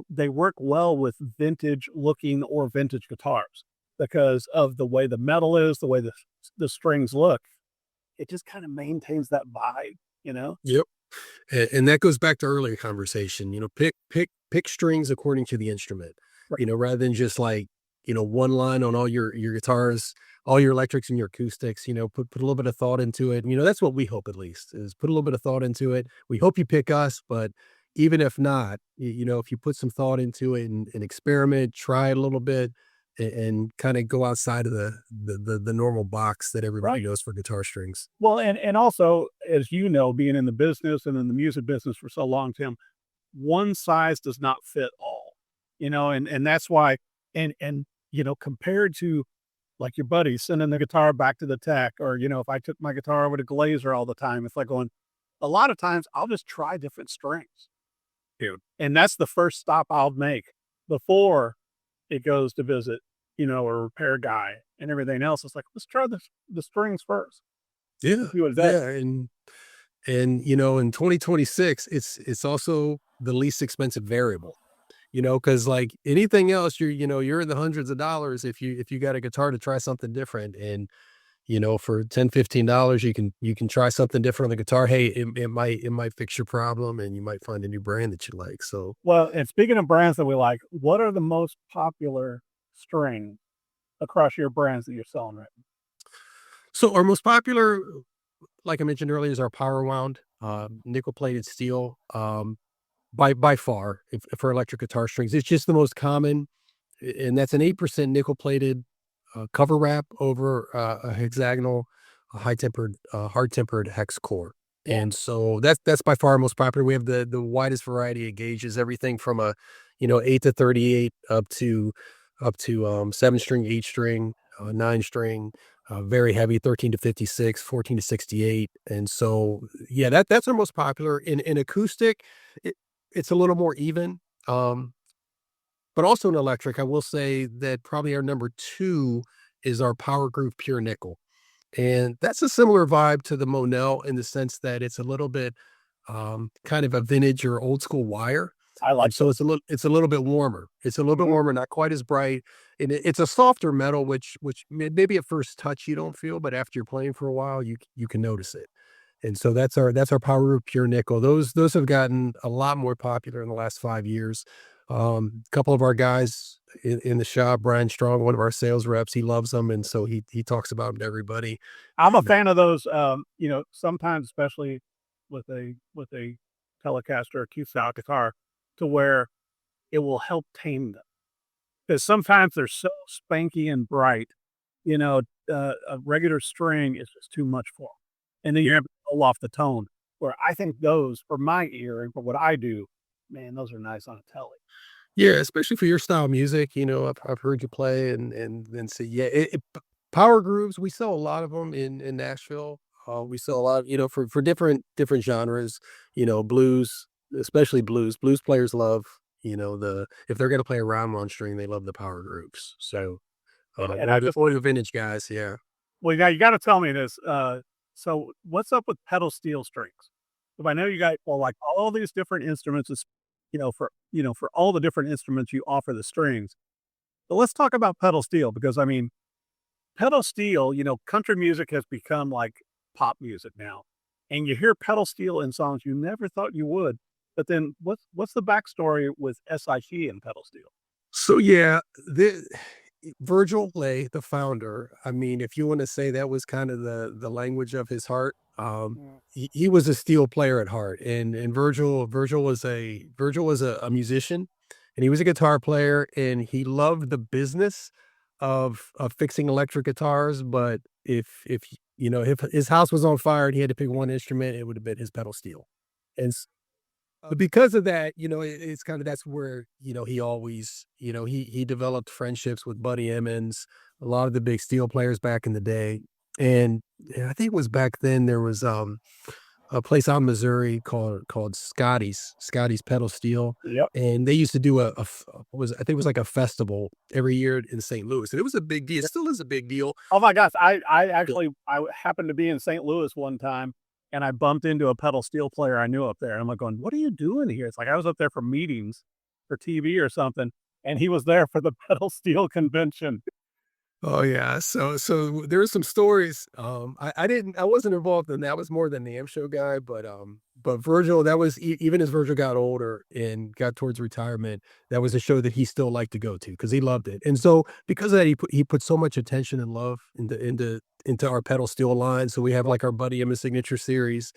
they work well with vintage looking or vintage guitars because of the way the metal is, the way the strings look. It just kind of maintains that vibe. Yep. And that goes back to earlier conversation. Pick strings according to the instrument. Right. Rather than just like one line on all your guitars, all your electrics and your acoustics. Put a little bit of thought into it. That's what we hope, at least, is put a little bit of thought into it. We hope you pick us, but even if not, if you put some thought into it and experiment, try it a little bit, and kind of go outside of the normal box that everybody Right. knows for guitar strings. Well, and also, as you know, being in the business and in the music business for so long, Tim, one size does not fit all, and that's why, and compared to like your buddy sending the guitar back to the tech, or if I took my guitar over to Glazer all the time, it's like going, a lot of times I'll just try different strings, dude, and that's the first stop I'll make before it goes to visit, a repair guy and everything else. It's like, let's try the strings first. Yeah, See what that. yeah, and in 2026, it's also the least expensive variable. Because like anything else, you're in the hundreds of dollars if you got a guitar to try something different. And for $10-15, you can try something different on the guitar. Hey, it might fix your problem, and you might find a new brand that you like. So, Well, and speaking of brands that we like, what are the most popular strings across your brands that you're selling right now? so our most popular, like I mentioned earlier, is our power wound, nickel plated steel. By far, if for electric guitar strings, it's just the most common, and that's an 8% nickel plated cover wrap over a hexagonal, high tempered, hard tempered hex core. Yeah. And so that's by far our most popular. We have the widest variety of gauges, everything from a 8 to 38 up to up to 7-string, 8-string, 9-string, very heavy 13 to 56, 14 to 68. And so, yeah, that's our most popular. In acoustic, it, it's a little more even. Um, but also in electric, I will say that probably our number two is our Power Groove Pure Nickel. And that's a similar vibe to the Monel in the sense that it's a little bit kind of a vintage or old school wire. I like And so those. it's a little bit warmer. It's a little bit Mhm. warmer, not quite as bright. And it's a softer metal, which maybe at first touch you don't feel, but after you're playing for a while, you can notice it. And so that's our Power Root Pure Nickel. Those have gotten a lot more popular in the last 5 years. A couple of our guys in the shop, Brian Strong, one of our sales reps, he loves them, and so he talks about them to everybody. I'm a And fan of those, sometimes, especially with a Telecaster acute style guitar, to where it will help tame them. Because sometimes they're so spanky and bright, you know, a regular string is just too much for 'em, and then you have to pull off the tone, where I think those, for my ear and for what I do, man, those are nice on a Tele. yeah, especially for your style of music, I've heard you play and then say, yeah, power grooves. We sell a lot of them in Nashville. We sell a lot, for different genres. Blues, especially blues. Blues players love, if they're gonna play a round one string, they love the power grooves. So, And I or the just or the vintage guys, yeah. well, now you gotta tell me this, so what's up with pedal steel strings? If I know you got, well, like, all these different instruments is, for all the different instruments you offer the strings, but let's talk about pedal steel because, I mean, pedal steel, country music has become like pop music now, and you hear pedal steel in songs you never thought you would, but then what's the backstory with S.I.T and pedal steel? So yeah, the Virgil Lay, the founder, I mean, if you want to say that was kind of the language of his heart, Mm. he was a steel player at heart, and Virgil was a musician, and he was a guitar player, and he loved the business of fixing electric guitars. But if his house was on fire and he had to pick one instrument, it would have been his pedal steel, and but because of that, it's kind of that's where, he always, he developed friendships with Buddy Emmons, a lot of the big steel players back in the day. And yeah, I think it was back then there was a place out in Missouri called Scotty's Pedal Steel. Yep. And they used to do I think it was like a festival every year in St. Louis. And it was a big deal. It still is a big deal. Oh my gosh, I happened to be in St. Louis one time, and I bumped into a pedal steel player I knew up there, and I'm like going, "What are you doing here?" It's like I was up there for meetings for TV or something, and he was there for the pedal steel convention. Oh yeah. So there are some stories. I wasn't involved in that. I was more than the AM show guy, but Virgil, that was even as Virgil got older and got towards retirement, that was a show that he still liked to go to because he loved it. And so because of that, he put so much attention and love into our pedal steel line. So we have like our Buddy Emma signature series,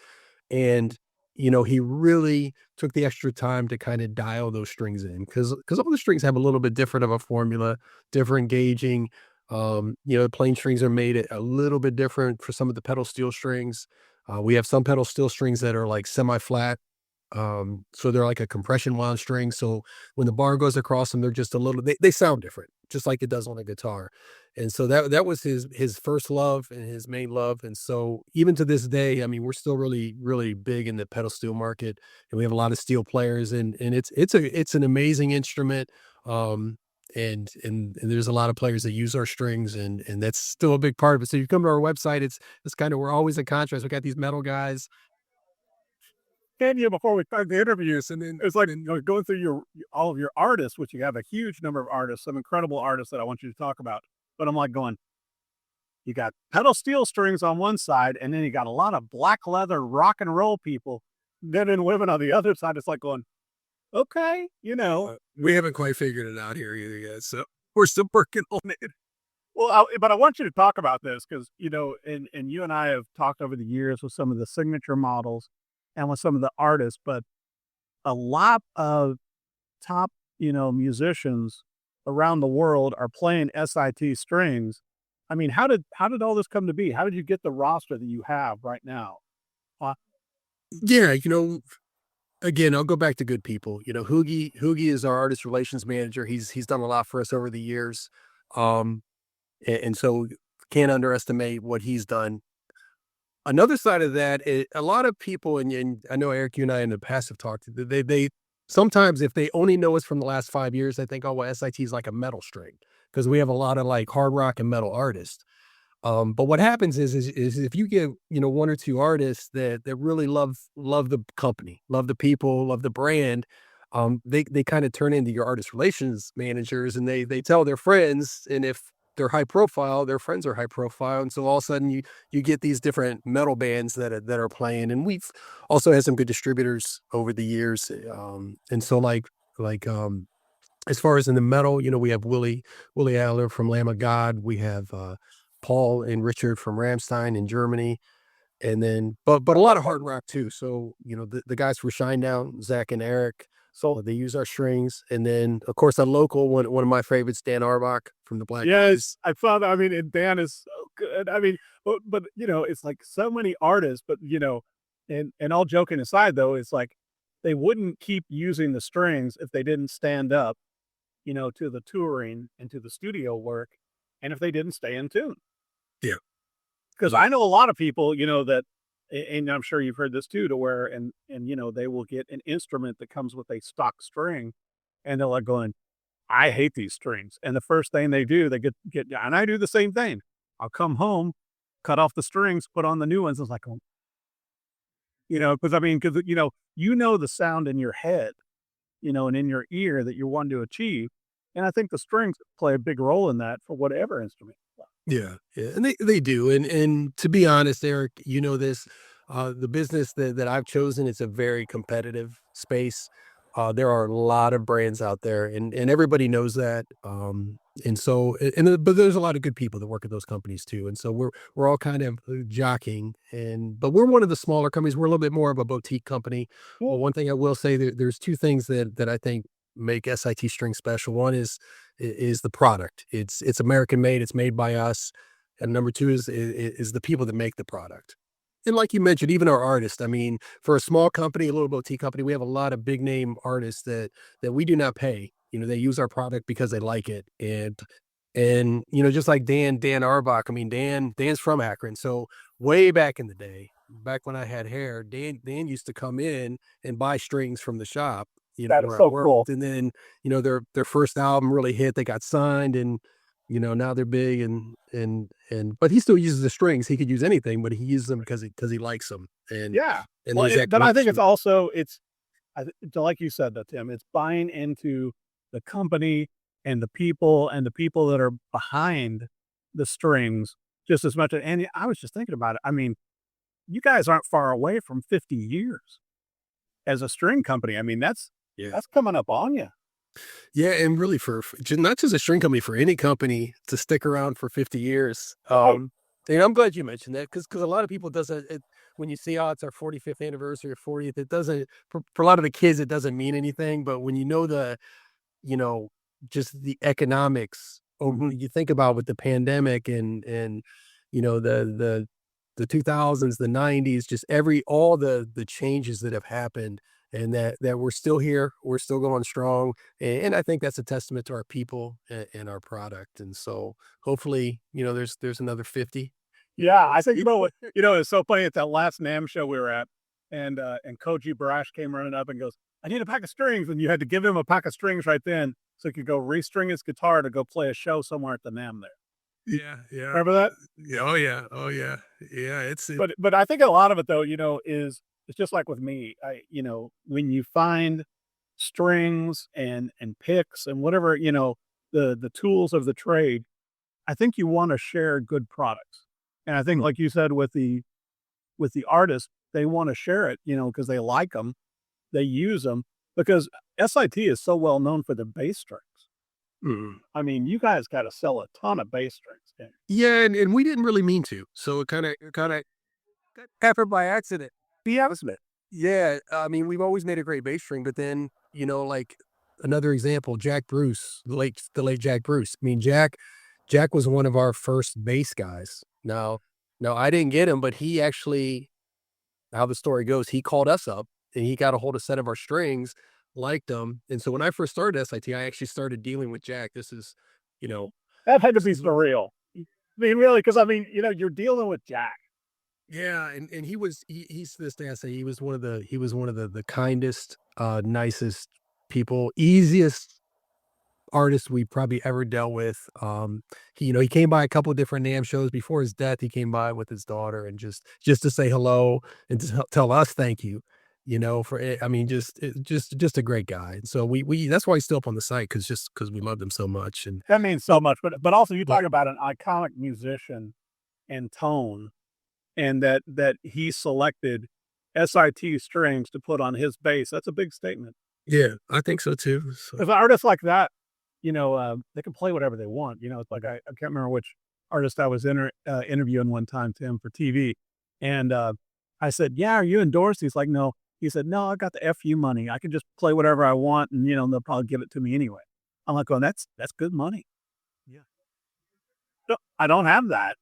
and he really took the extra time to kind of dial those strings in because all the strings have a little bit different of a formula, different gauging. Plain strings are made a little bit different for some of the pedal steel strings. We have some pedal steel strings that are like semi flat, so they're like a compression wound string. So when the bar goes across them, they're just a little, they sound different, just like it does on a guitar. And so that was his first love and his main love. And so even to this day, I mean, we're still really, really big in the pedal steel market, and we have a lot of steel players, and it's an amazing instrument. And there's a lot of players that use our strings, and that's still a big part of it. So you come to our website, it's kind of, we're always in contrast. We got these metal guys. And before we start the interviews, And then it's like, and going through your all of your artists, which you have a huge number of artists, some incredible artists that I want you to talk about. But I'm like going, you got pedal steel strings on one side, and then you got a lot of black leather rock and roll people, men and women on the other side. It's like going, okay, we haven't quite figured it out here either yet, so we're still working on it. Well, but I want you to talk about this because, and you and I have talked over the years with some of the signature models and with some of the artists, but a lot of top, musicians around the world are playing SIT strings. I mean, how did all this come to be? How did you get the roster that you have right now? Uh, Yeah, Again, I'll go back to good people. Hoogie is our artist relations manager. He's done a lot for us over the years. Um, and so can't underestimate what he's done. Another side of that, a lot of people, and I know Eric, you and I in the past have talked, they sometimes if they only know us from the last 5 years, they think, oh, well, SIT is like a metal string because we have a lot of like hard rock and metal artists. But what happens is if you get, one or two artists that really love the company, love the people, love the brand, they kind of turn into your artist relations managers, and they tell their friends, and if they're high profile, their friends are high profile, and so all of a sudden you get these different metal bands that are playing, and we've also had some good distributors over the years, and so like as far as in the metal, we have Willie Adler from Lamb of God. We have Paul and Richard from Ramstein in Germany, and then but a lot of hard rock too. So the guys from Shinedown, Zach and Eric, so they use our strings, and then of course a local one of my favorites, Dan Arbach from the Black. Yes, I found that. I mean, and Dan is so good. I mean, but it's like so many artists, but and all joking aside, though, it's like they wouldn't keep using the strings if they didn't stand up, to the touring and to the studio work, and if they didn't stay in tune. Yeah. Because I know a lot of people, that, and I'm sure you've heard this too, to where, and they will get an instrument that comes with a stock string, and they're like going, I hate these strings. And the first thing they do, they get, and I do the same thing. I'll come home, cut off the strings, put on the new ones. It's like, because I mean, because the sound in your head, and in your ear that you're wanting to achieve. And I think the strings play a big role in that for whatever instrument. Yeah, yeah, and they do, and to be honest, Eric, this, the business that I've chosen, it's a very competitive space. There are a lot of brands out there, and everybody knows that. And so, but there's a lot of good people that work at those companies too, and so we're all kind of jockeying, but we're one of the smaller companies. We're a little bit more of a boutique company. Well, one thing I will say, there's two things that I think make SIT string special. One is the product. It's American made. It's made by us. And number two is the people that make the product. And like you mentioned, even our artists. I mean, for a small company, a little boutique company, we have a lot of big name artists that we do not pay. They use our product because they like it. And just like Dan Arbach. I mean, Dan's from Akron. So way back in the day, back when I had hair, Dan used to come in and buy strings from the shop. That is so cool. And then, their first album really hit, they got signed, and, now they're big, but he still uses the strings. He could use anything, but he uses them because he likes them. And yeah. And well, then I think it's also, like you said, that Tim, it's buying into the company and the people that are behind the strings just as much. And I was just thinking about it. I mean, you guys aren't far away from 50 years as a string company. I mean, that's coming up on you. Yeah, and really for not just a string company, for any company to stick around for 50 years. Oh. And I'm glad you mentioned that because a lot of people when you see, it's our 45th anniversary or 40th, it doesn't, for a lot of the kids, it doesn't mean anything. But when just the economics, you think about with the pandemic and the 2000s, the 90s, just all the changes that have happened, and that we're still here, we're still going strong. And I think that's a testament to our people and our product. And so hopefully, there's another 50. Yeah. I think, it's so funny at that last NAMM show we were at, and Koji Barash came running up and goes, I need a pack of strings. And you had to give him a pack of strings right then, so he could go restring his guitar to go play a show somewhere at the NAMM there. Yeah. Yeah. Remember that? Yeah. Oh yeah. Oh yeah. Yeah. But I think a lot of it though, is it's just like with me. When you find strings and picks and whatever, the tools of the trade, I think you want to share good products. And I think, like you said, with the artists, they want to share it, because they like them, they use them, because SIT is so well known for the bass strings. Mm. I mean, you guys got to sell a ton of bass strings. Yeah, and we didn't really mean to, so it kind of happened by accident. Yeah, I mean, we've always made a great bass string, but then like another example, Jack Bruce, the late Jack Bruce. I mean, Jack was one of our first bass guys. Now I didn't get him, but he actually, how the story goes, he called us up and he got a hold of a set of our strings, liked them. And so when I first started SIT, I actually started dealing with Jack. This is, you know, That had to be surreal. I mean, really, because I mean, you're dealing with Jack. yeah, and he's to this day I say he was one of the kindest, nicest people, easiest artist we probably ever dealt with. He came by a couple of different NAMM shows before his death. He came by with his daughter and just to say hello and to tell us thank you. For it. I mean, just a great guy. And so we that's why he's still up on the site because we loved him so much. And That means so much, but also you but talk about an iconic musician and tone, and that he selected SIT strings to put on his bass. That's a big statement. yeah, I think so too. So, If artists like that, they can play whatever they want. It's like I can't remember which artist I was interviewing one time, Tim, for TV, and I said, "Yeah, are you endorsed?" He's like, "No." He said, "No, I got the FU money. I can just play whatever I want, and they'll probably give it to me anyway." I'm like, "Oh, that's good money." yeah. No, I don't have that.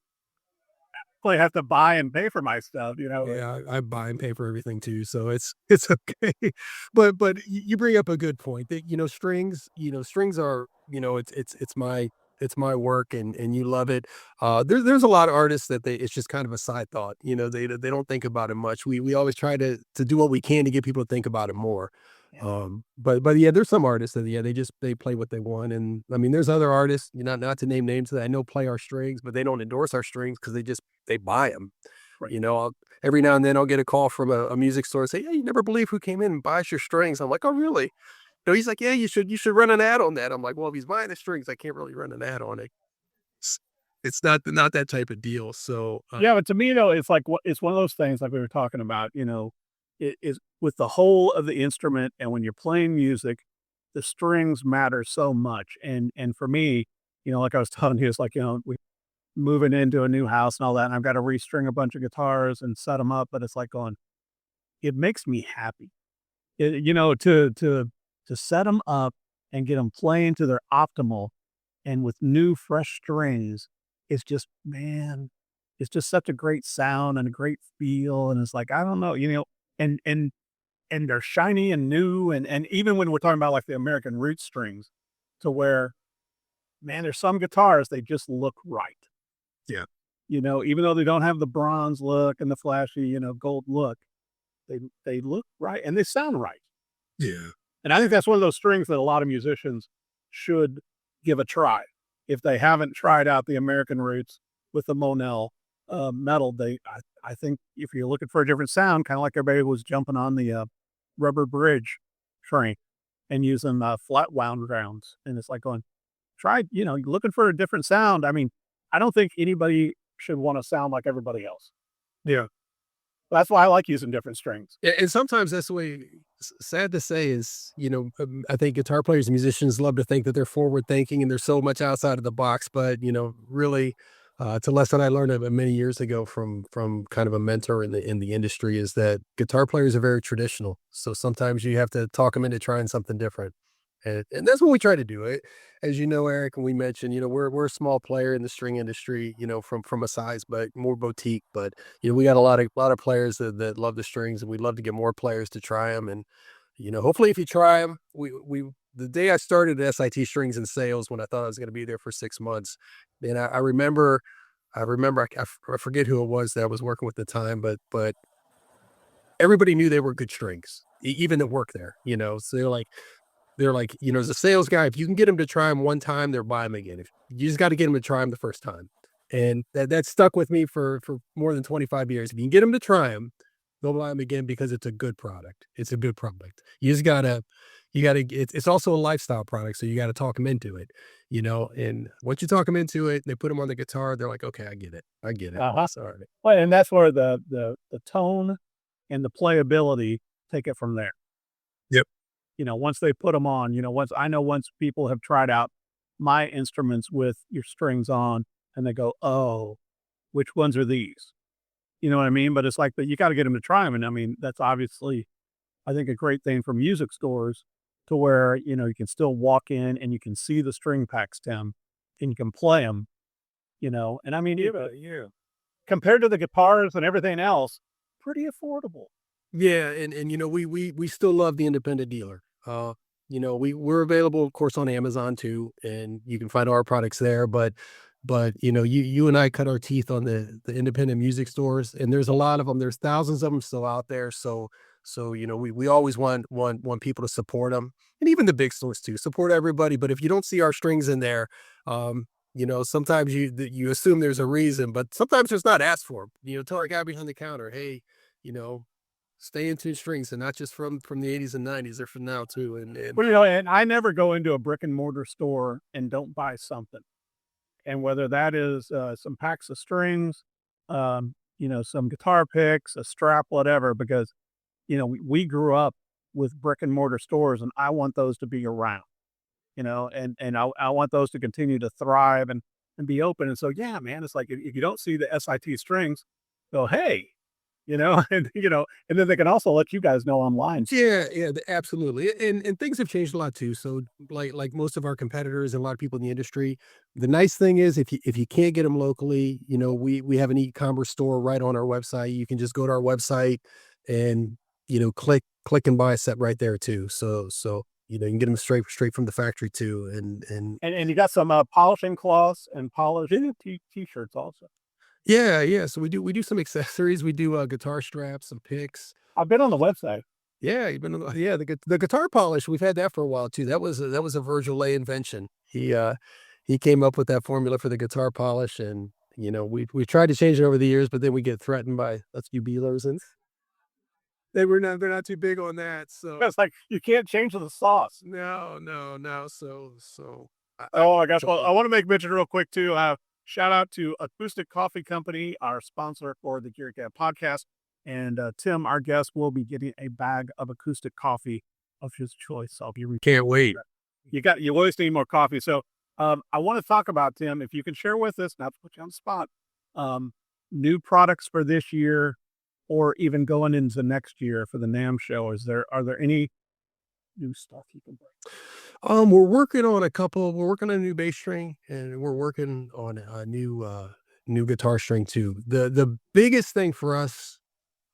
I have to buy and pay for my stuff. Yeah, I buy and pay for everything too, so it's okay. But you bring up a good point that strings are it's my work and you love it. There's a lot of artists that it's just kind of a side thought. They don't think about it much. We always try to do what we can to get people to think about it more. Yeah. But yeah, there's some artists that they play what they want, and I mean there's other artists, not to name names that I know play our strings, but they don't endorse our strings because they buy them. Right. Every now and then I'll get a call from a music store and say, "Yeah, you never believe who came in and buys your strings." I'm like, "Oh, really?" No, he's like, "Yeah, you should run an ad on that." I'm like, "Well, if he's buying the strings, I can't really run an ad on it." It's, it's not that type of deal. So Yeah, but to me, though, it's like it's one of those things like we were talking about. It is with the whole of the instrument, and when you're playing music, the strings matter so much. And for me, like I was telling you, it's like we moving into a new house and all that, and I've got to restring a bunch of guitars and set them up. But it's like going, it makes me happy, to set them up and get them playing to their optimal, and with new fresh strings, it's just man, it's just such a great sound and a great feel. And it's like I don't know, and they're shiny and new, and even when we're talking about like the American root strings, to where man, there's some guitars they just look right. yeah, Even though they don't have the bronze look and the flashy, gold look, they look right and they sound right. yeah, And I think that's one of those strings that a lot of musicians should give a try. If they haven't tried out the American roots with the Monel metal, I think if you're looking for a different sound, kind of like everybody was jumping on the rubber bridge train and using flat wound rounds, and it's like going, try, looking for a different sound. I mean, I don't think anybody should want to sound like everybody else. yeah. That's why I like using different strings. And sometimes that's the way. Sad to say is, I think guitar players and musicians love to think that they're forward thinking and they're so much outside of the box. But really, it's a lesson I learned many years ago from kind of a mentor in the industry is that guitar players are very traditional. So sometimes you have to talk them into trying something different. And that's what we try to do. As you know, Eric, and we mentioned, we're a small player in the string industry, from a size, but more boutique. But we got a lot of players that love the strings, and we'd love to get more players to try them. And hopefully, if you try them, we the day I started at SIT Strings and Sales, when I thought I was going to be there for 6 months, man, I remember, I forget who it was that I was working with at the time, but everybody knew they were good strings, even that work there. So they're like, as a sales guy, if you can get them to try them one time, they'll buy them again. If you just got to get them to try them the first time. And that stuck with me for more than 25 years. If you can get them to try them, they'll buy them again because it's a good product. It's a good product. It's also a lifestyle product. So you got to talk them into it, and once you talk them into it, they put them on the guitar. They're like, okay, I get it. I get it. Uh-huh. Sorry. Well, and that's where the tone and the playability take it from there. Yep. Once they put them on, once people have tried out my instruments with your strings on and they go, oh, which ones are these? You know what I mean? But it's like, but you got to get them to try them. And I mean, that's obviously, I think, a great thing for music stores to where, you can still walk in and you can see the string packs, Tim, and you can play them, and I mean, compared to the guitars and everything else, pretty affordable. Yeah, and we still love the independent dealer. We're available, of course, on Amazon too, and you can find our products there. But you and I cut our teeth on the independent music stores, and there's a lot of them. There's thousands of them still out there. So we always want people to support them, and even the big stores too. Support everybody. But if you don't see our strings in there, sometimes you assume there's a reason, but sometimes it's not asked for. Tell our guy behind the counter, hey, you know stay in tune strings, and not just from the 80s and 90s, they're from now too. And Well, and I never go into a brick and mortar store and don't buy something. And whether that is some packs of strings, some guitar picks, a strap, whatever, because we grew up with brick and mortar stores, and I want those to be around. And I want those to continue to thrive and be open. And so, yeah, man, it's like if you don't see the SIT strings, go, hey, and then they can also let you guys know online. yeah, yeah, absolutely. And things have changed a lot too. So like most of our competitors and a lot of people in the industry, the nice thing is if you can't get them locally, we have an e-commerce store right on our website. You can just go to our website and click and buy a set right there too. So you can get them straight from the factory too. And you got some polishing cloths and polished t-shirts also. Yeah, yeah. So we do some accessories. We do guitar straps, some picks. I've been on the website. Yeah, you've been yeah, the guitar polish, we've had that for a while too. That was a Virgil Lay invention. He came up with that formula for the guitar polish, and we tried to change it over the years, but then we get threatened by a few dealers, and they're not too big on that. So It's like you can't change the sauce. no, no, no. So Oh my gosh. Well, I want to make mention real quick too. Shout out to Acoustic Coffee Company, our sponsor for the Gear Gab podcast. And Tim, our guest, will be getting a bag of acoustic coffee of his choice. I'll be can't wait. you always need more coffee. So I want to talk about, Tim, if you can share with us, not to put you on the spot, new products for this year or even going into next year for the NAMM show. Are there any new stuff you can bring? We're working on a couple. We're working on a new bass string, and we're working on a new guitar string too. The biggest thing for us,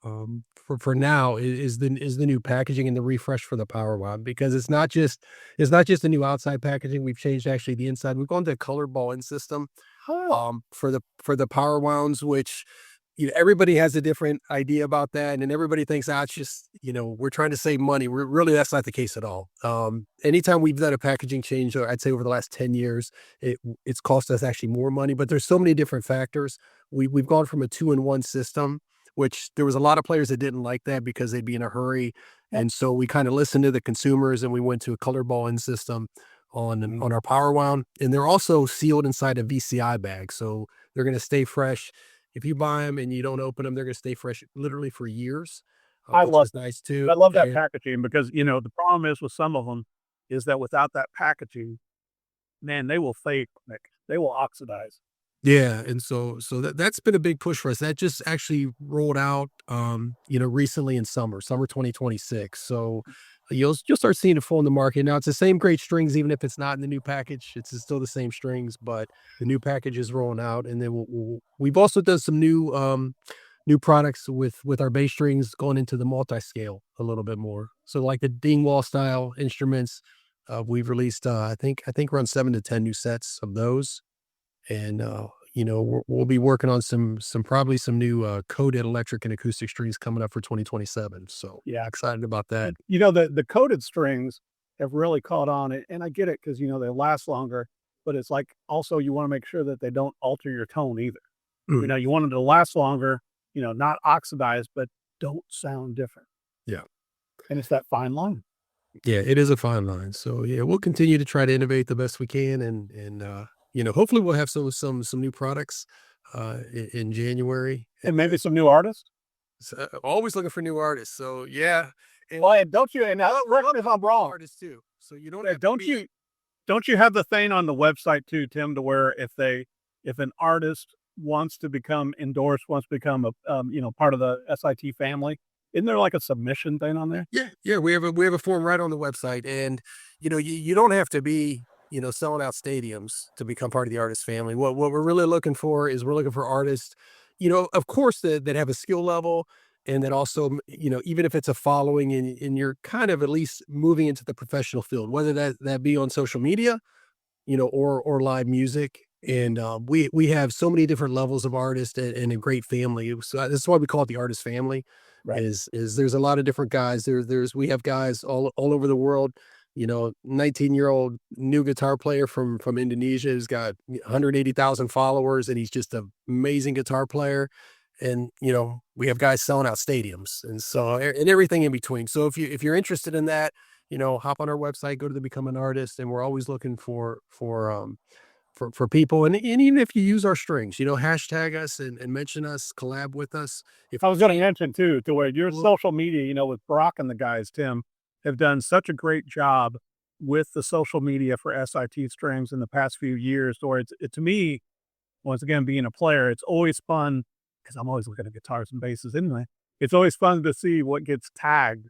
for now, is the new packaging and the refresh for the power wand, because it's not just a new outside packaging. We've changed actually the inside. We've gone to a colored ball in system for the power wounds, which everybody has a different idea about that, and then everybody thinks, it's just we're trying to save money. Really, that's not the case at all. Anytime we've done a packaging change, or I'd say over the last 10 years, it's cost us actually more money. But there's so many different factors. We've gone from a 2-in-1 system, which there was a lot of players that didn't like that because they'd be in a hurry, and so we kind of listened to the consumers, and we went to a colored ball in system on our power wound, and they're also sealed inside a VCI bag, so they're going to stay fresh. If you buy them and you don't open them, they're going to stay fresh literally for years, I which love is nice too. I love that And packaging because the problem is with some of them is that without that packaging, man, they will fade, Nick. They will oxidize. yeah, and so that's been a big push for us. That just actually rolled out, recently in summer 2026. So you'll start seeing it full in the market. Now it's the same great strings, even if it's not in the new package. It's still the same strings, but the new package is rolling out, and then we've also done some new products with our bass strings going into the multi-scale a little bit more. So like the Dingwall style instruments, we've released I think around 7 to 10 new sets of those, and we'll be working on probably some new coated electric and acoustic strings coming up for 2027. So Yeah. excited about that. The coated strings have really caught on, and I get it because they last longer, but it's like also you want to make sure that they don't alter your tone either. Mm. You want them to last longer, not oxidize, but don't sound different. Yeah. And it's that fine line. Yeah, it is a fine line. So yeah, we'll continue to try to innovate the best we can, and hopefully we'll have some new products in January. And maybe some new artists. So, always looking for new artists. So yeah, and Well, and don't you? And now, correct me if I'm wrong. artists too. So you don't Yeah, have to don't be- you? Don't you have the thing on the website too, Tim, to where if an artist wants to become endorsed, wants to become part of the SIT family, isn't there like a submission thing on there? Yeah, yeah. We have a form right on the website, and you don't have to be selling out stadiums to become part of the artist family. What we're really looking for is we're looking for artists, of course that have a skill level And then also, even if it's a following and you're kind of at least moving into the professional field, whether that be on social media, or live music. And we have so many different levels of artists and a great family. So that's why we call it the artist family. Right. Is there's a lot of different guys. We have guys all over the world. 19-year-old new guitar player from Indonesia who's got 180,000 followers, and he's just an amazing guitar player. And we have guys selling out stadiums, and so and everything in between. So if you're interested in that, hop on our website, go to the Become an Artist, and we're always looking for people. And even if you use our strings, hashtag us and mention us, collab with us. If I was going to mention too, to where your social media, with Brock and the guys, Tim, have done such a great job with the social media for S.I.T strings in the past few years. Or to me, once again, being a player, it's always fun because I'm always looking at guitars and basses anyway. It's always fun to see what gets tagged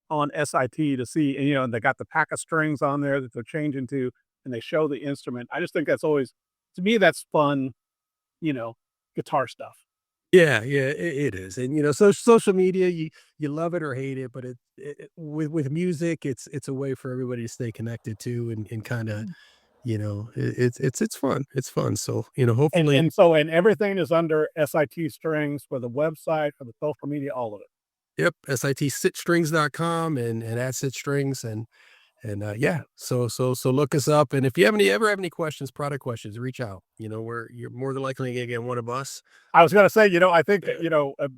on S.I.T to see, and they got the pack of strings on there that they're changing to, and they show the instrument. I just think that's always, to me, that's fun, guitar stuff. Yeah, it is. And so social media, you love it or hate it, but with music, it's a way for everybody to stay connected to and kind of, it's fun. It's fun. So hopefully, and everything is under S.I.T strings for the website, for the social media, all of it. Yep, SITSitstrings.com and at SitStrings and yeah. So look us up, and if you ever have any questions, product questions, reach out. You're more than likely gonna get one of us. I was gonna say, I think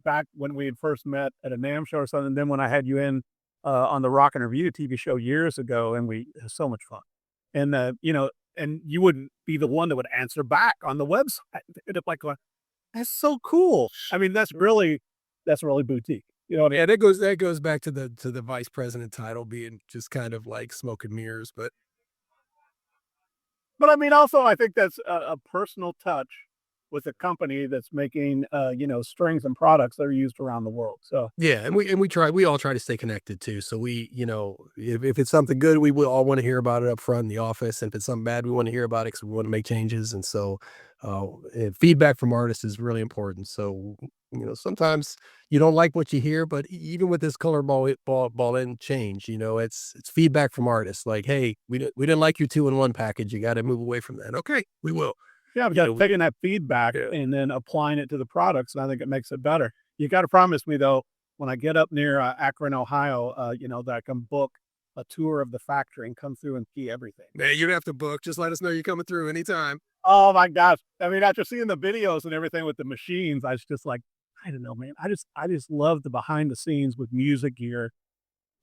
back when we had first met at a NAMM show or something, then when I had you in on the Rock and Review TV show years ago, and we had so much fun. And and you wouldn't be the one that would answer back on the website. It'd be like, that's so cool. I mean, that's really boutique. Yeah, that goes back to the vice president title being just kind of like smoke and mirrors, but I mean, also I think that's a personal touch with a company that's making strings and products that are used around the world. So yeah, and we all try to stay connected too. So we, if it's something good, we will all want to hear about it up front in the office, and if it's something bad, we want to hear about it because we want to make changes. And so feedback from artists is really important. So sometimes you don't like what you hear, but even with this color ball end change, it's feedback from artists like, hey, we didn't like your 2-in-1 package. You got to move away from that. Okay, we will. Yeah, because taking that feedback and then applying it to the products, and I think it makes it better. You got to promise me though, when I get up near Akron, Ohio, that I can book a tour of the factory and come through and see everything. Man, you don't have to book. Just let us know you're coming through anytime. Oh my gosh! I mean, after seeing the videos and everything with the machines, I was just like, I don't know, man. I just love the behind the scenes with music gear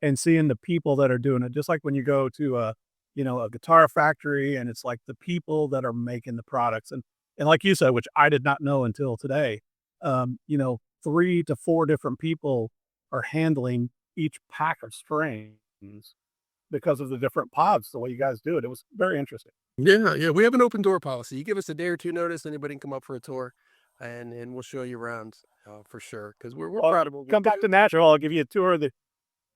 and seeing the people that are doing it. Just like when you go to a guitar factory, and it's like the people that are making the products. And like you said, which I did not know until today, 3 to 4 different people are handling each pack of strings because of the different pods, the way you guys do it. It was very interesting. Yeah. We have an open door policy. You give us a day or two notice, anybody can come up for a tour, and we'll show you around for sure. Because we're proud of it. Come back to Nashville. I'll give you a tour of the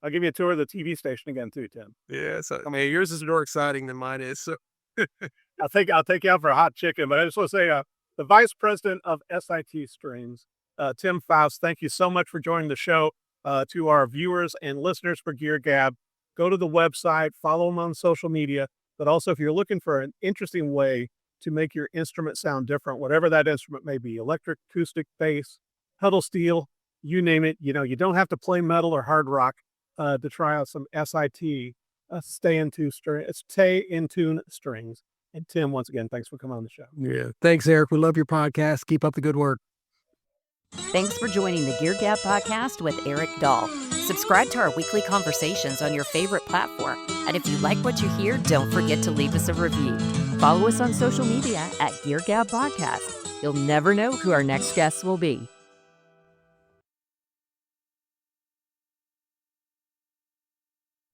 TV station again too, Tim. Yeah, so I mean, yours is more exciting than mine is. So I'll take you out for a hot chicken. But I just want to say, the vice president of S.I.T strings, Tim Pfouts, thank you so much for joining the show. To our viewers and listeners for Gear Gab, go to the website, follow them on social media. But also, if you're looking for an interesting way to make your instrument sound different, whatever that instrument may be, electric, acoustic, bass, pedal steel, you name it, you don't have to play metal or hard rock to try out some S.I.T stay in tune strings. And Tim, once again, thanks for coming on the show. Yeah, thanks, Eric. We love your podcast. Keep up the good work. Thanks for joining the Gear Gab Podcast with Eric Dahl. Subscribe to our weekly conversations on your favorite platform. And if you like what you hear, don't forget to leave us a review. Follow us on social media at Gear Gab Podcast. You'll never know who our next guest will be.